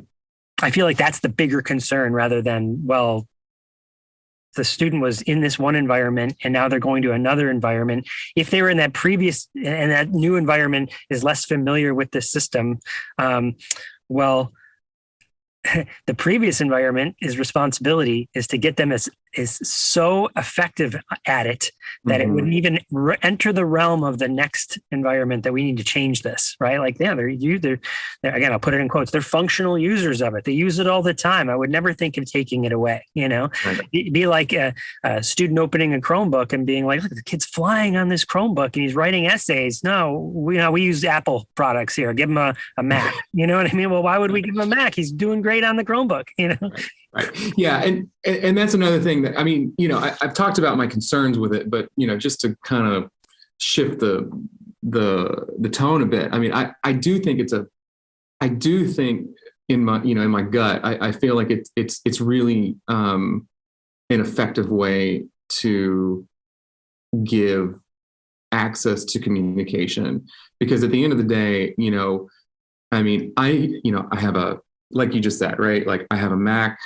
feel like that's the bigger concern rather than, well, the student was in this one environment and now they're going to another environment. If they were in that previous and that new environment is less familiar with the system, well, the previous environment is responsibility is to get them is so effective at it that it wouldn't even enter the realm of the next environment that we need to change this, right? Like, yeah, they're again, I'll put it in quotes, they're functional users of it. They use it all the time. I would never think of taking it away, Right. It'd be like a student opening a Chromebook and being like, look, the kid's flying on this Chromebook and he's writing essays. No, we use Apple products here. Give him a Mac. You know what I mean? Well, why would we give him a Mac? He's doing great on the Chromebook, Right. Yeah. And that's another thing that, I mean, I've talked about my concerns with it, but, just to kind of shift the tone a bit. I mean, I do think in my gut, I feel like it's really an effective way to give access to communication, because at the end of the day, I mean, I have like you just said, right? Like I have a Mac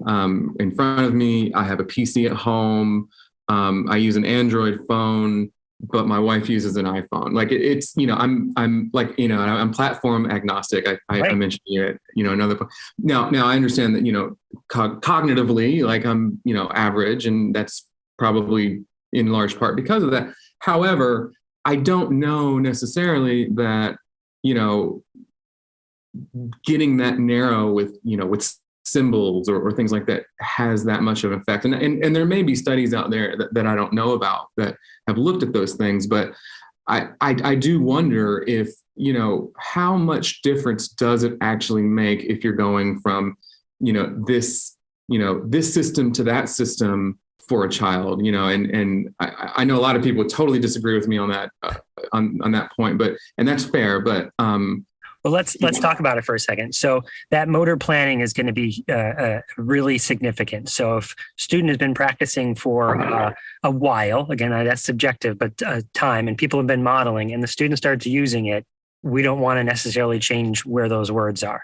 in front of me. I have a PC at home. I use an Android phone, but my wife uses an iPhone. Like it's, I'm like, I'm platform agnostic. I mentioned it, another point. Now I understand that, cognitively, like I'm, average, and that's probably in large part because of that. However, I don't know necessarily that, getting that narrow with symbols or things like that has that much of an effect. And there may be studies out there that I don't know about that have looked at those things, but I do wonder if, how much difference does it actually make if you're going from, this system to that system for a child, and I know a lot of people would totally disagree with me on that, on that point, and that's fair. But, Well, let's talk about it for a second. So that motor planning is going to be really significant. So if student has been practicing for a while, again, that's subjective, but time, and people have been modeling, and the student starts using it, we don't want to necessarily change where those words are.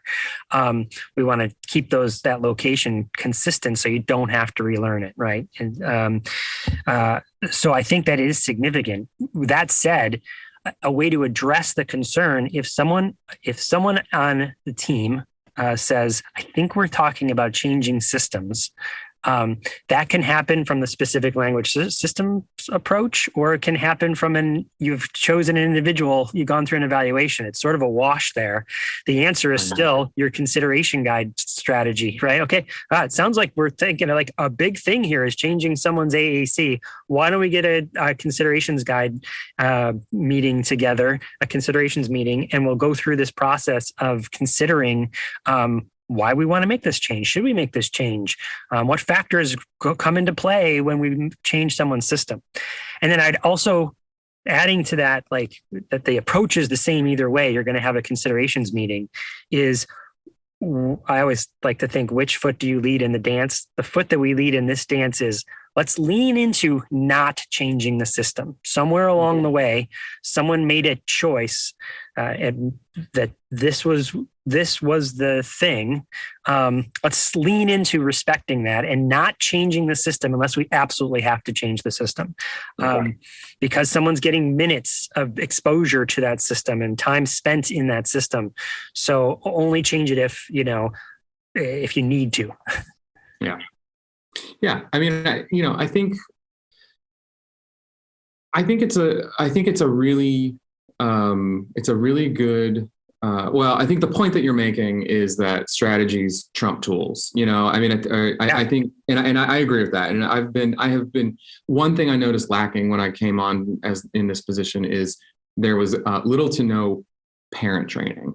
We want to keep that location consistent so you don't have to relearn it, right? And so I think that is significant. That said, a way to address the concern, if someone on the team says, I think we're talking about changing systems, that can happen from the specific language system approach, or it can happen from you've chosen an individual, you've gone through an evaluation. It's sort of a wash there. The answer is still your consideration guide strategy, right? Okay. It sounds like we're thinking like a big thing here is changing someone's AAC. Why don't we get a considerations guide meeting together, a considerations meeting, and we'll go through this process of considering why we want to make this change. Should we make this change? What factors come into play when we change someone's system? And then I'd also, adding to that, like that the approach is the same either way, you're going to have a considerations meeting, is I always like to think, which foot do you lead in the dance? The foot that we lead in this dance is, let's lean into not changing the system. Somewhere along the way, someone made a choice and that this was the thing. Let's lean into respecting that and not changing the system unless we absolutely have to change the system. Because someone's getting minutes of exposure to that system and time spent in that system. So only change it if you need to. Yeah. Yeah. I mean, I think it's a really good, I think the point that you're making is that strategies trump tools. I mean, I think, and I agree with that. And I have been, one thing I noticed lacking when I came on as in this position is there was little to no parent training.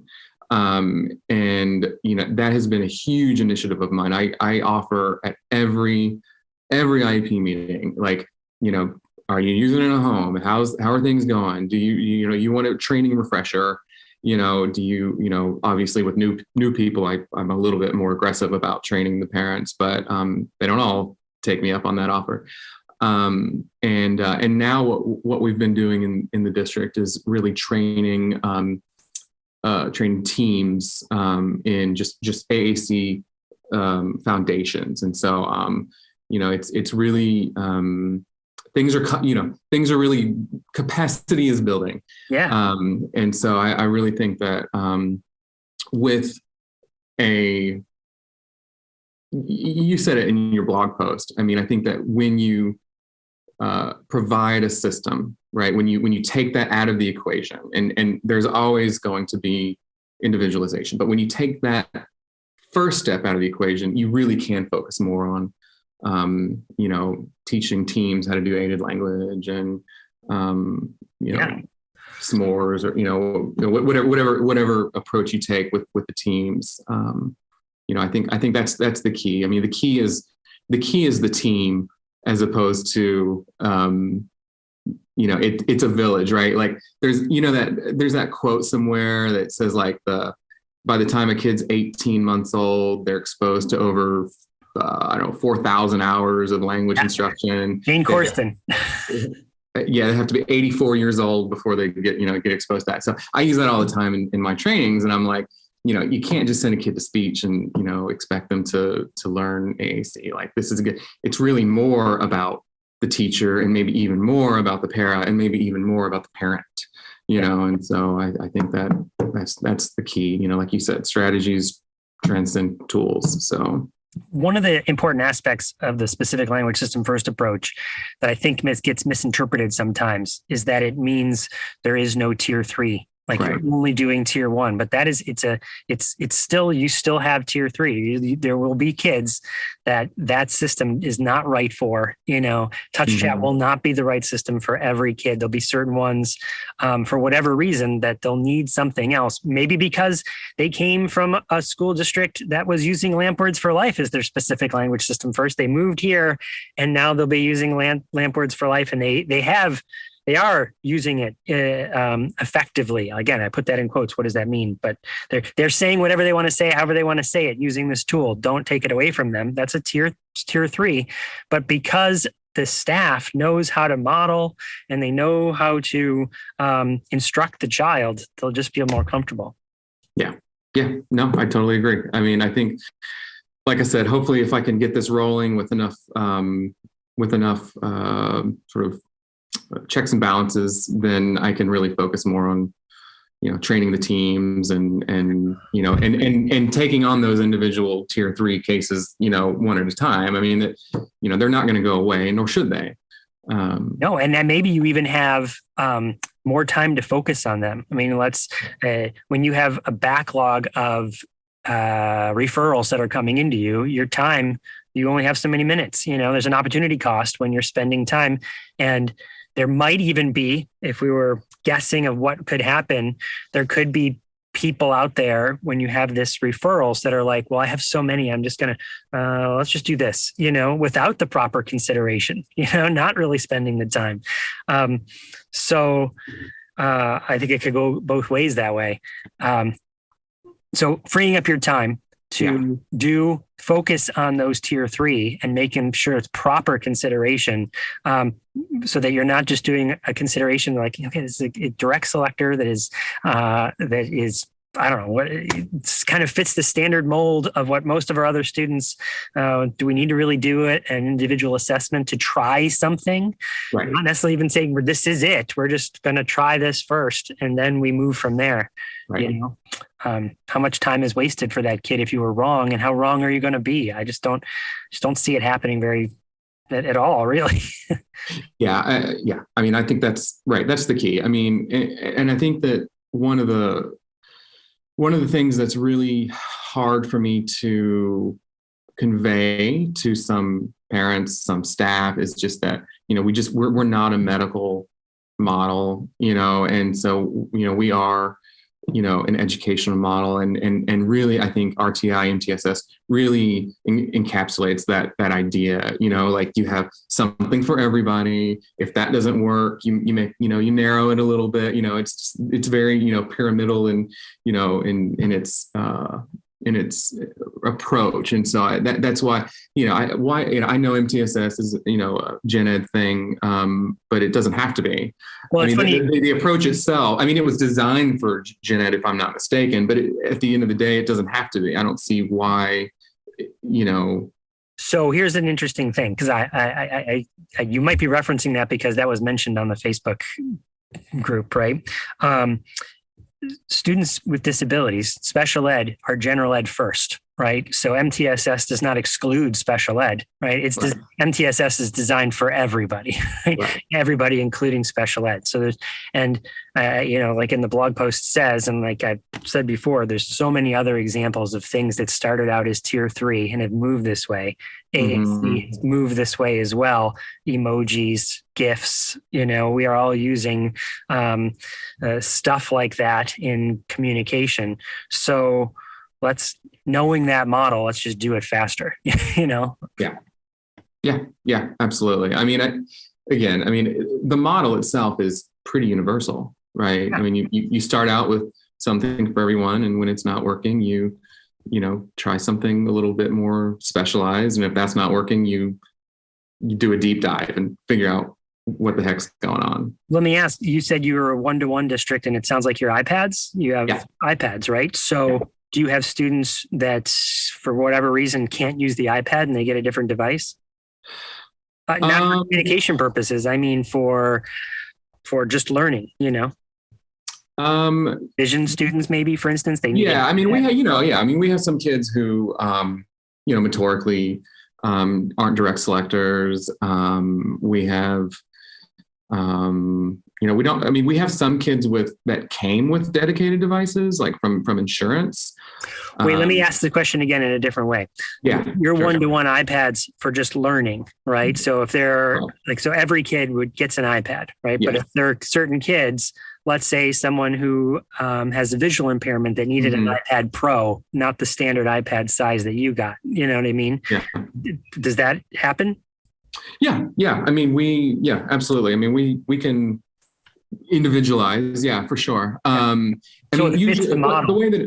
And that has been a huge initiative of mine. I offer at every IEP meeting, like, are you using it in a home? How are things going? Do you want a training refresher? Do you, obviously with new people, I'm a little bit more aggressive about training the parents, but they don't all take me up on that offer. And now what we've been doing in the district is really training teams in just AAC foundations. And so, it's really, things are really, capacity is building. Yeah. And so I really think that you said it in your blog post. I mean, I think that when you provide a system, right, when you take that out of the equation, and there's always going to be individualization, but when you take that first step out of the equation, you really can focus more on teaching teams how to do aided language and, s'mores or, whatever approach you take with the teams. I think that's the key. I mean, the key is the team as opposed to, it's a village, right? Like there's that quote somewhere that says like by the time a kid's 18 months old, they're exposed to over 4,000 hours of language instruction. Jane Corsten. Yeah, they have to be 84 years old before they get exposed to that. So I use that all the time in my trainings, and I'm like, you can't just send a kid to speech and expect them to learn AAC. Like this is good. It's really more about the teacher, and maybe even more about the para, and maybe even more about the parent. And so I think that's the key. Like you said, strategies transcend tools. So. One of the important aspects of the specific language system first approach that I think gets misinterpreted sometimes is that it means there is no tier 3. Like right. You're only doing tier 1, but that is, it's still, you still have tier 3. There will be kids that system is not right for, touch chat will not be the right system for every kid. There'll be certain ones for whatever reason that they'll need something else. Maybe because they came from a school district that was using Lamp Words for Life as their specific language system first. They moved here and now they'll be using Lamp Words for Life, and they have they are using it effectively. Again, I put that in quotes. What does that mean? But they're saying whatever they want to say, however they want to say it, using this tool. Don't take it away from them. That's a tier 3. But because the staff knows how to model and they know how to instruct the child, they'll just feel more comfortable. Yeah. No, I totally agree. I mean, I think, like I said, hopefully if I can get this rolling with enough sort of checks and balances, then I can really focus more on, training the teams and taking on those individual tier 3 cases, one at a time. I mean, they're not going to go away, nor should they. No, and then maybe you even have more time to focus on them. I mean, when you have a backlog of referrals that are coming into you, your time, you only have so many minutes. There's an opportunity cost when you're spending time, and there might even be, if we were guessing of what could happen, there could be people out there when you have this referrals that are like, well, I have so many, I'm just going to, let's just do this, without the proper consideration, not really spending the time. So I think it could go both ways that way. So freeing up your time to do focus on those tier 3 and making sure it's proper consideration, so that you're not just doing a consideration like, okay, this is a direct selector that is I don't know what it kind of fits the standard mold of what most of our other students. Do we need to really do it? An individual assessment to try something, right? Not necessarily even saying this is it. We're just going to try this first, and then we move from there. Right. How much time is wasted for that kid if you were wrong, and how wrong are you going to be? I just don't see it happening very at all, really. Yeah. I mean, I think that's right. That's the key. I mean, and I think that one of the things that's really hard for me to convey to some parents, some staff, is just that, we're not a medical model, and so, we are, an educational model, and really, I think RTI MTSS really encapsulates that idea, like you have something for everybody. If that doesn't work, you make, you narrow it a little bit, it's very, pyramidal and, in its approach. And so that's why, I know MTSS is, a gen ed thing, but it doesn't have to be. Well, it's funny. The approach itself, I mean, it was designed for gen ed, if I'm not mistaken, but at the end of the day, it doesn't have to be. I don't see why, So here's an interesting thing, because I you might be referencing that because that was mentioned on the Facebook group, right? Students with disabilities, special ed, are general ed first, right? So MTSS does not exclude special ed, right? MTSS is designed for everybody, right? Everybody, including special ed. So there's, and like in the blog post says, and like I've said before, there's so many other examples of things that started out as tier 3 and have moved this way. AAC moved this way as well. Emojis, GIFs, we are all using stuff like that in communication. So knowing that model, let's just do it faster, Yeah, absolutely. I mean, the model itself is pretty universal, right? Yeah. I mean, you start out with something for everyone, and when it's not working, you try something a little bit more specialized. And if that's not working, you do a deep dive and figure out what the heck's going on. Let me ask, you said you were a 1-to-1 district, and it sounds like your iPads, you have iPads, right? So do you have students that for whatever reason can't use the iPad and they get a different device? Not for communication purposes. I mean, for just learning, vision students, maybe, for instance, they need. Yeah. I mean, we have some kids who, motorically, aren't direct selectors. We have, we have some kids that came with dedicated devices, like from insurance. Wait, let me ask the question again in a different way. Yeah. Your 1-to-1 iPads for just learning, right? So if they're so every kid gets an iPad, right? Yeah. But if there are certain kids, let's say someone who has a visual impairment that needed an iPad Pro, not the standard iPad size that you got, you know what I mean? Yeah. Does that happen? Yeah. I mean, absolutely. I mean, we can Individualized, yeah, for sure. I So mean, it fits usually the model. the way that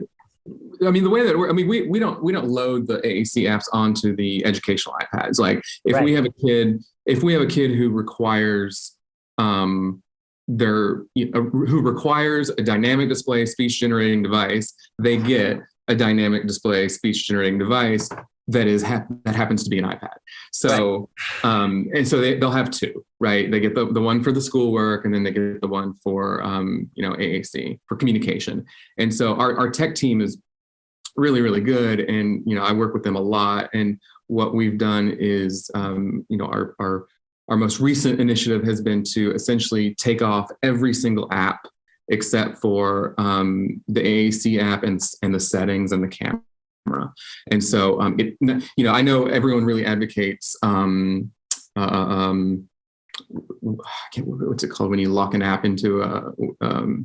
it works, I mean, we don't load the AAC apps onto the educational iPads. Like if Right. we have a kid who requires who requires a dynamic display speech generating device, they get a dynamic display speech generating device that happens to be an iPad. So and so they'll have two, right? They get the one for the schoolwork, and then they get the one for AAC for communication. And so our tech team is really, really good, and I work with them a lot. And what we've done is our most recent initiative has been to essentially take off every single app except for the AAC app and the settings and the camera. And so I know everyone really advocates what's it called when you lock an app into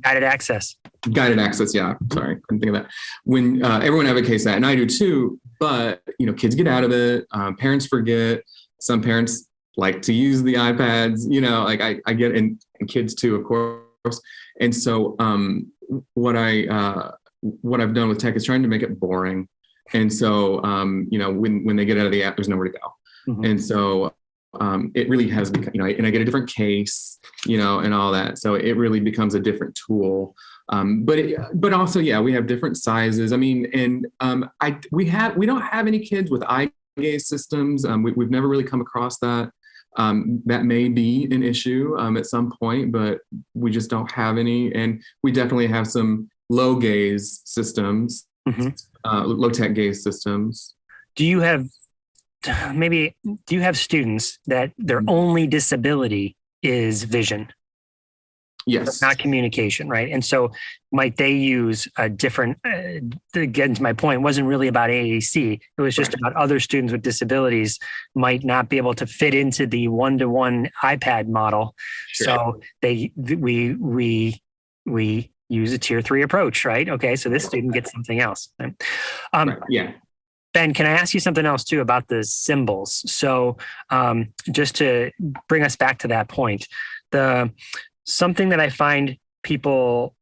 Guided access. Guided access, yeah. Sorry, I couldn't think of that. When everyone advocates that, and I do too, but kids get out of it. Parents forget. Some parents like to use the iPads. Like I get, and kids too, of course. And so what I've done with tech is trying to make it boring. And so when they get out of the app, there's nowhere to go. Mm-hmm. And so it really has become, and I get a different case, and all that. So it really becomes a different tool. But also, yeah, we have different sizes. I mean, and we don't have any kids with eye gaze systems. We've never really come across that. That may be an issue at some point, but we just don't have any. And we definitely have some low gaze systems, low tech gaze systems. Do you have students that their only disability is vision? Yes. Not communication, right? And so might they use a different, to get into my point, it wasn't really about AAC. It was just about other students with disabilities might not be able to fit into the one-to-one iPad model. Sure. So we use a tier 3 approach, right? Okay, so this student gets something else. Yeah. Ben, can I ask you something else too about the symbols? So just to bring us back to that point, something that I find people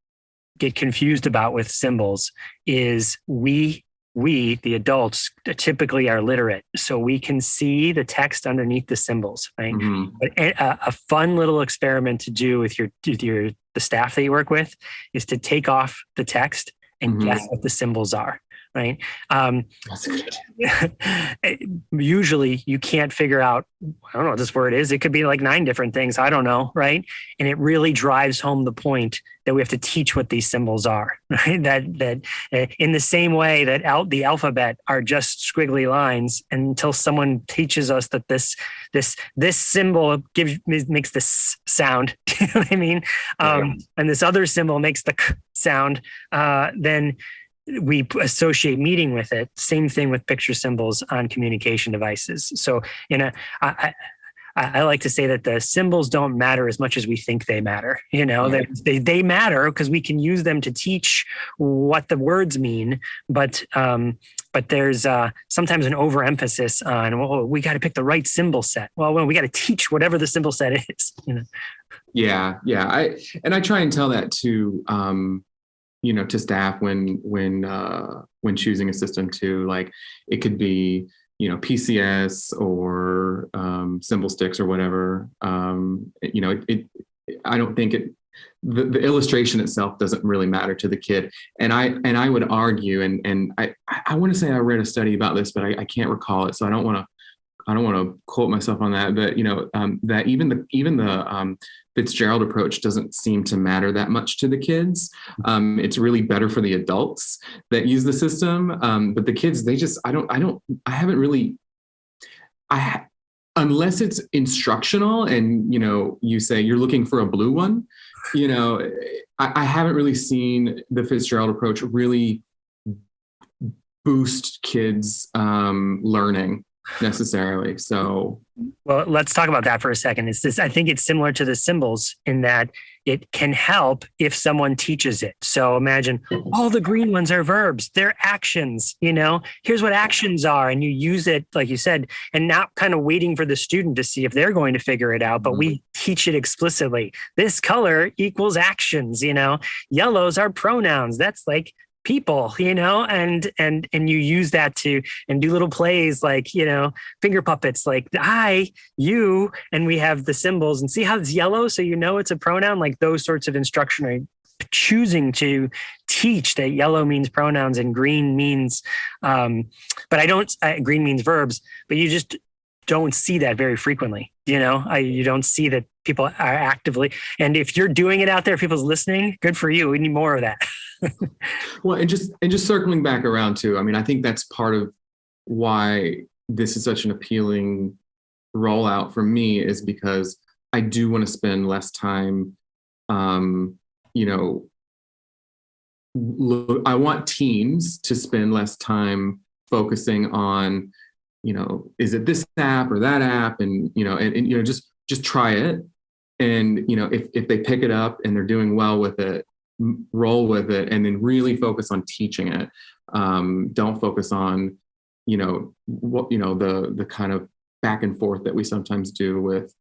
get confused about with symbols is we, the adults, typically are literate. So we can see the text underneath the symbols, right? Mm-hmm. But a fun little experiment to do with the staff that you work with is to take off the text and guess what the symbols are. Right. That's a good idea. Usually you can't figure out, I don't know what this word is. It could be like 9 different things. I don't know. Right. And it really drives home the point that we have to teach what these symbols are. Right. That in the same way that the alphabet are just squiggly lines until someone teaches us that this symbol makes this sound. You know what I mean? And this other symbol makes the k sound. Then we associate meaning with it. Same thing with picture symbols on communication devices. So, I like to say that the symbols don't matter as much as we think they matter. They matter because we can use them to teach what the words mean. But there's sometimes an overemphasis on, well, we got to pick the right symbol set. Well, we got to teach whatever the symbol set is. Yeah. I try and tell that to to staff when choosing a system too. Like it could be, PCS or symbol sticks or whatever. I don't think the illustration itself doesn't really matter to the kid. And I would argue, and I want to say I read a study about this, but I can't recall it. So I don't want to quote myself on that, but that even the Fitzgerald approach doesn't seem to matter that much to the kids. It's really better for the adults that use the system, but the kids, unless it's instructional and you say you're looking for a blue one, I haven't really seen the Fitzgerald approach really boost kids' learning. necessarily. So, well, let's talk about that for a second. I think it's similar to the symbols in that it can help if someone teaches it. So imagine all the green ones are verbs. They're actions, here's what actions are. And you use it, like you said, and not kind of waiting for the student to see if they're going to figure it out, but we teach it explicitly. This color equals actions, yellows are pronouns. That's like people, and you use that and do little plays like, finger puppets, like I, you, and we have the symbols and see how it's yellow. So, it's a pronoun, like those sorts of instruction are choosing to teach that yellow means pronouns and green means, green means verbs, but you just don't see that very frequently. You don't see that people are actively, and if you're doing it out there, people's listening, good for you. We need more of that. Well, and just circling back around too, I mean, I think that's part of why this is such an appealing rollout for me, is because I do want to spend less time, I want teams to spend less time focusing on, is it this app or that app? And, just try it. And, if they pick it up and they're doing well with it, roll with it, and then really focus on teaching it. Don't focus on, the kind of back and forth that we sometimes do with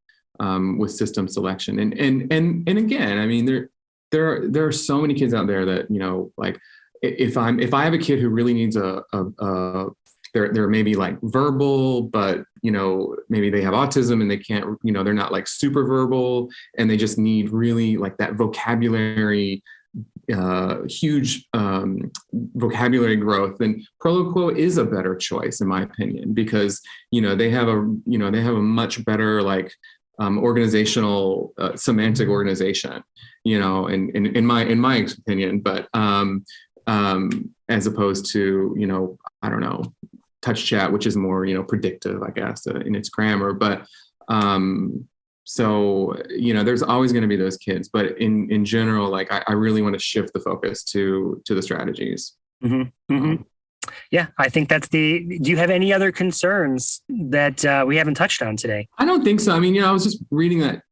system selection. And again, I mean, there are so many kids out there that, like if I have a kid who really needs they're maybe like verbal, but, maybe they have autism and they can't, they're not like super verbal, and they just need really like that vocabulary, huge vocabulary growth, then Proloquo is a better choice, in my opinion, because, they have a much better like organizational, semantic organization, in my opinion, but as opposed to, I don't know, Touch Chat, which is more, predictive, I guess, in its grammar. But so, there's always going to be those kids. But in general, like I really want to shift the focus to the strategies. Mm-hmm. Mm-hmm. Yeah, I think do you have any other concerns that we haven't touched on today? I don't think so. I mean, I was just reading that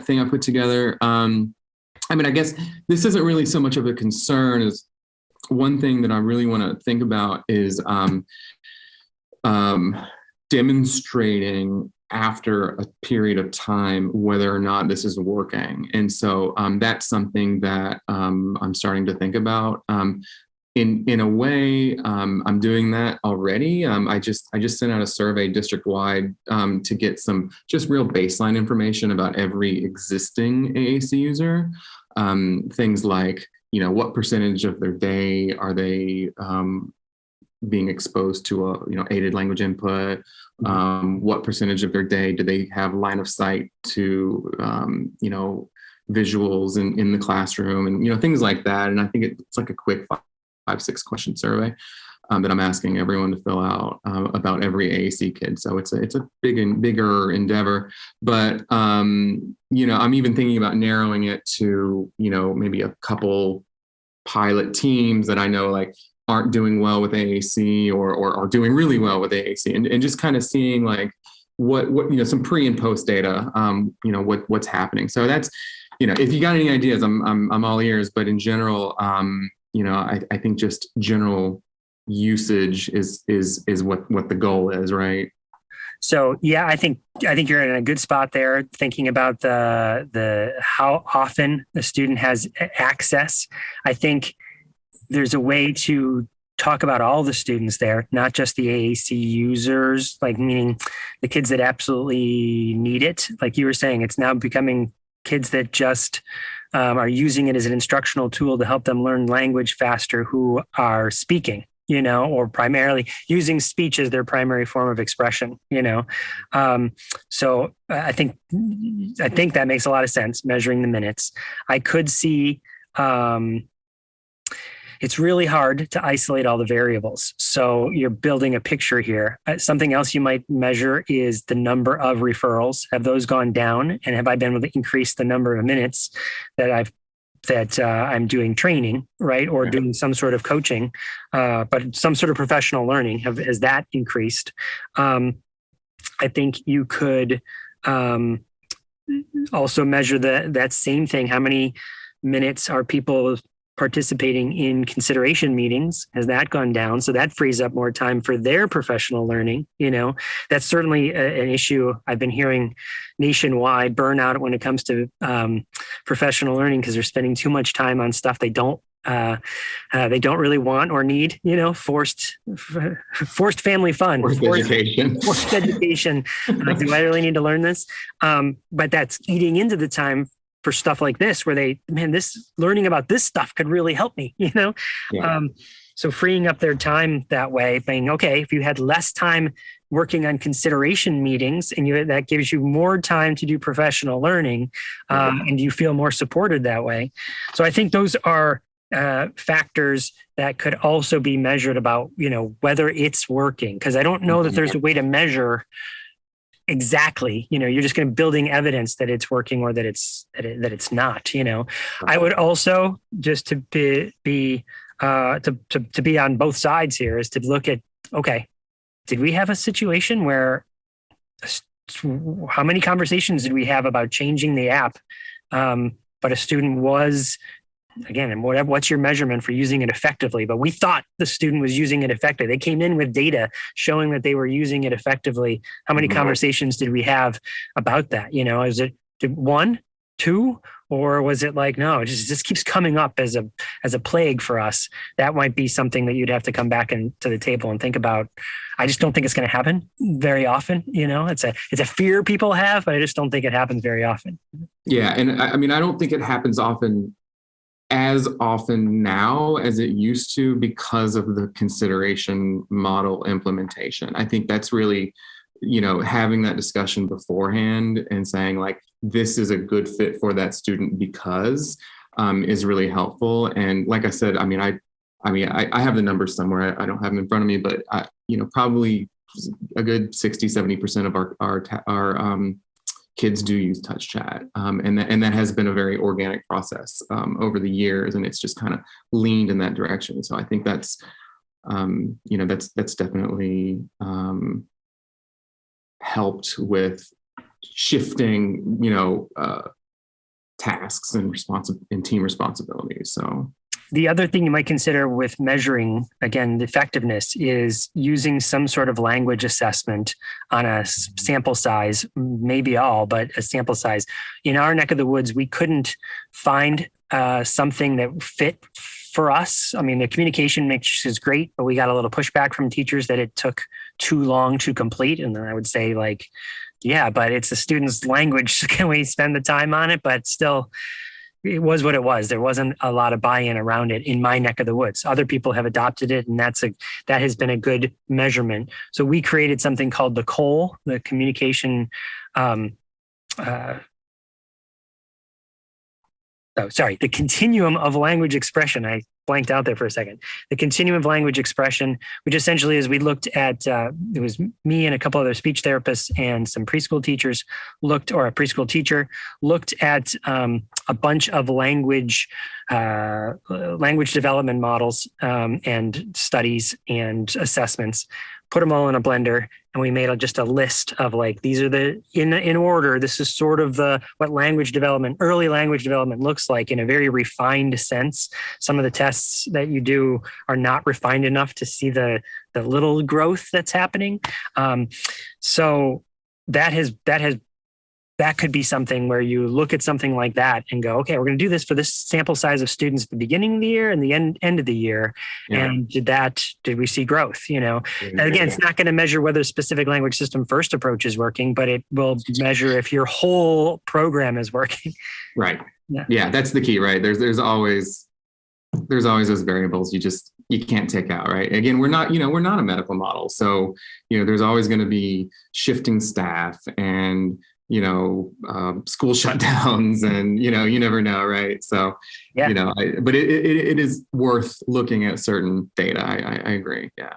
thing I put together. I mean, I guess this isn't really so much of a concern as one thing that I really want to think about is demonstrating after a period of time whether or not this is working. And so that's something that I'm starting to think about. In a way, I'm doing that already. I just sent out a survey district-wide to get some just real baseline information about every existing AAC user. Things like, what percentage of their day are they being exposed to aided language input? What percentage of their day do they have line of sight to visuals in the classroom, and things like that. And I think it's like a quick 5-6 question survey that I'm asking everyone to fill out about every AAC kid. So it's a bigger endeavor, but I'm even thinking about narrowing it to maybe a couple pilot teams that I know like aren't doing well with AAC or are doing really well with AAC, and just kind of seeing like what some pre and post data, what's happening. So that's, if you got any ideas, I'm all ears. But in general, I think just general usage is what the goal is, right? So yeah, I think you're in a good spot there, thinking about the how often the student has access. I think there's a way to talk about all the students there, not just the AAC users, like meaning the kids that absolutely need it. Like you were saying, it's now becoming kids that just are using it as an instructional tool to help them learn language faster, who are speaking, or primarily using speech as their primary form of expression, So I think that makes a lot of sense, measuring the minutes. I could see, it's really hard to isolate all the variables. So you're building a picture here. Something else you might measure is the number of referrals. Have those gone down? And have I been able to increase the number of minutes that I've that I'm doing training, right, or doing some sort of coaching, but some sort of professional learning. Has that increased? I think you could also measure that same thing. How many minutes are people participating in consideration meetings? Has that gone down? So that frees up more time for their professional learning. That's certainly an issue I've been hearing nationwide, burnout when it comes to professional learning, because they're spending too much time on stuff they don't really want or need. Forced family fun, forced education. Forced education. Like, do I really need to learn this? But that's eating into the time for stuff like this, where this learning about this stuff could really help me, Yeah. So freeing up their time that way, saying, okay, if you had less time working on consideration meetings and that gives you more time to do professional learning, and you feel more supported that way. So I think those are factors that could also be measured about, whether it's working. Because I don't know that there's a way to measure exactly, you're just going to building evidence that it's working or that it's not. I would also, just to be on both sides here, is to look at, okay, did we have a situation where, how many conversations did we have about changing the app, but a student was, again, what's your measurement for using it effectively? But we thought the student was using it effectively. They came in with data showing that they were using it effectively. How many conversations did we have about that? Is it 1, 2, or was it like, no, it just keeps coming up as a plague for us? That might be something that you'd have to come back to the table and think about. I just don't think it's going to happen very often. It's a fear people have, but I just don't think it happens very often. Yeah. And I don't think it happens as often now as it used to, because of the consideration model implementation. I think that's really, having that discussion beforehand and saying, like, this is a good fit for that student because is really helpful. And like I said, I have the numbers somewhere. I don't have them in front of me, but probably a good 60-70% of our kids do use touch chat. And that has been a very organic process over the years, and it's just kind of leaned in that direction. So I think that's definitely helped with shifting, tasks and team responsibilities. So the other thing you might consider with measuring, again, the effectiveness, is using some sort of language assessment on a sample size, maybe all, but a sample size. In our neck of the woods, we couldn't find something that fit for us. The communication mix is great, but we got a little pushback from teachers that it took too long to complete. And then I would say, like, yeah, but it's a student's language. So can we spend the time on it? But still, it was what it was. There wasn't a lot of buy-in around it in my neck of the woods. Other people have adopted it, and that has been a good measurement. So we created something called the COLE, the communication. The Continuum of Language Expression. I blanked out there for a second. The Continuum of Language Expression, which essentially is, we looked at, it was me and a couple other speech therapists and some preschool teachers or a preschool teacher looked at a bunch of language development models and studies and assessments, put them all in a blender, and we made just a list of, like, these are in order. This is sort of what early language development looks like in a very refined sense. Some of the tests that you do are not refined enough to see the little growth that's happening. So that could be something where you look at something like that and go, okay, we're going to do this for this sample size of students at the beginning of the year and the end of the year. Yeah. And did we see growth? And again, it's not going to measure whether a specific language system first approach is working, but it will measure if your whole program is working. Right. Yeah, that's the key, right? There's always those variables you can't take out, right? Again, we're not a medical model. So, there's always going to be shifting staff and school shutdowns, and you never know, right? So but it is worth looking at certain data. I agree. Yeah.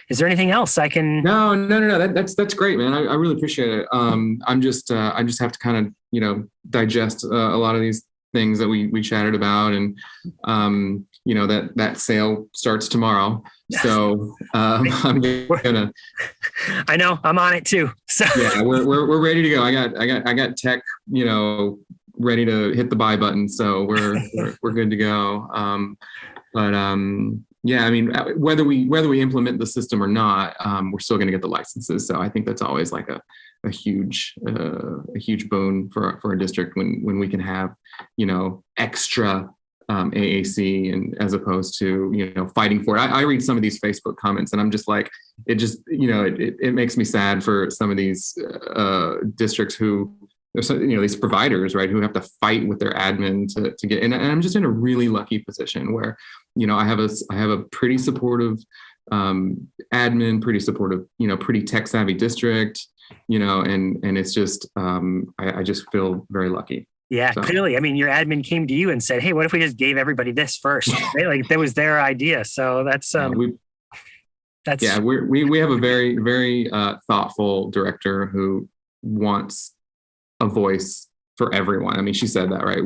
Is there anything else I can? No. That's great, man. I really appreciate it. I just have to kind of digest a lot of these things that we chatted about, and that sale starts tomorrow. So I'm gonna. I know, I'm on it too. So yeah, we're ready to go. I got tech, ready to hit the buy button. So we're good to go. Yeah, I mean, whether we implement the system or not, we're still going to get the licenses. So I think that's always like a huge boon for a district when we can have, extra AAC, and as opposed to, fighting for it. I read some of these Facebook comments and I'm just like, it makes me sad for some of these districts who, these providers, right, who have to fight with their admin to get in. And I'm just in a really lucky position where, I have a pretty supportive admin, pretty supportive, pretty tech savvy district, and it's just, I just feel very lucky. Yeah, so. Clearly. I mean, your admin came to you and said, "Hey, what if we just gave everybody this first?" Right? Like that was their idea. So that's we have a very, very thoughtful director who wants a voice for everyone. I mean, she said that, right?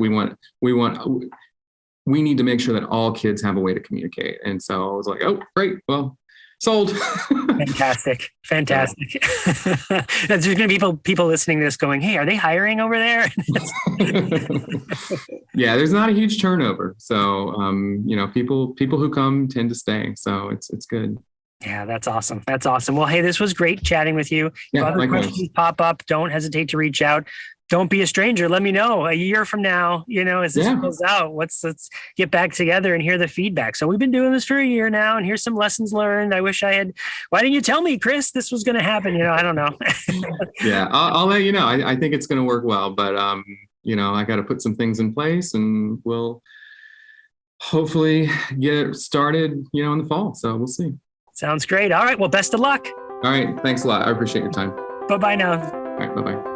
We need to make sure that all kids have a way to communicate. And so I was like, oh, great. Well, sold. Fantastic. There's going to be people listening to this going, hey, are they hiring over there? Yeah, there's not a huge turnover. So, people who come tend to stay. So it's good. Yeah, that's awesome. Well, hey, this was great chatting with you. If other questions pop up, don't hesitate to reach out. Don't be a stranger. Let me know a year from now, as this goes out, let's get back together and hear the feedback. So we've been doing this for a year now, and here's some lessons learned. I wish why didn't you tell me, Chris, this was going to happen? I don't know. Yeah, I'll let you know. I think it's going to work well, but I got to put some things in place, and we'll hopefully get it started, in the fall. So we'll see. Sounds great. All right. Well, best of luck. All right. Thanks a lot. I appreciate your time. Bye-bye now. All right. Bye-bye.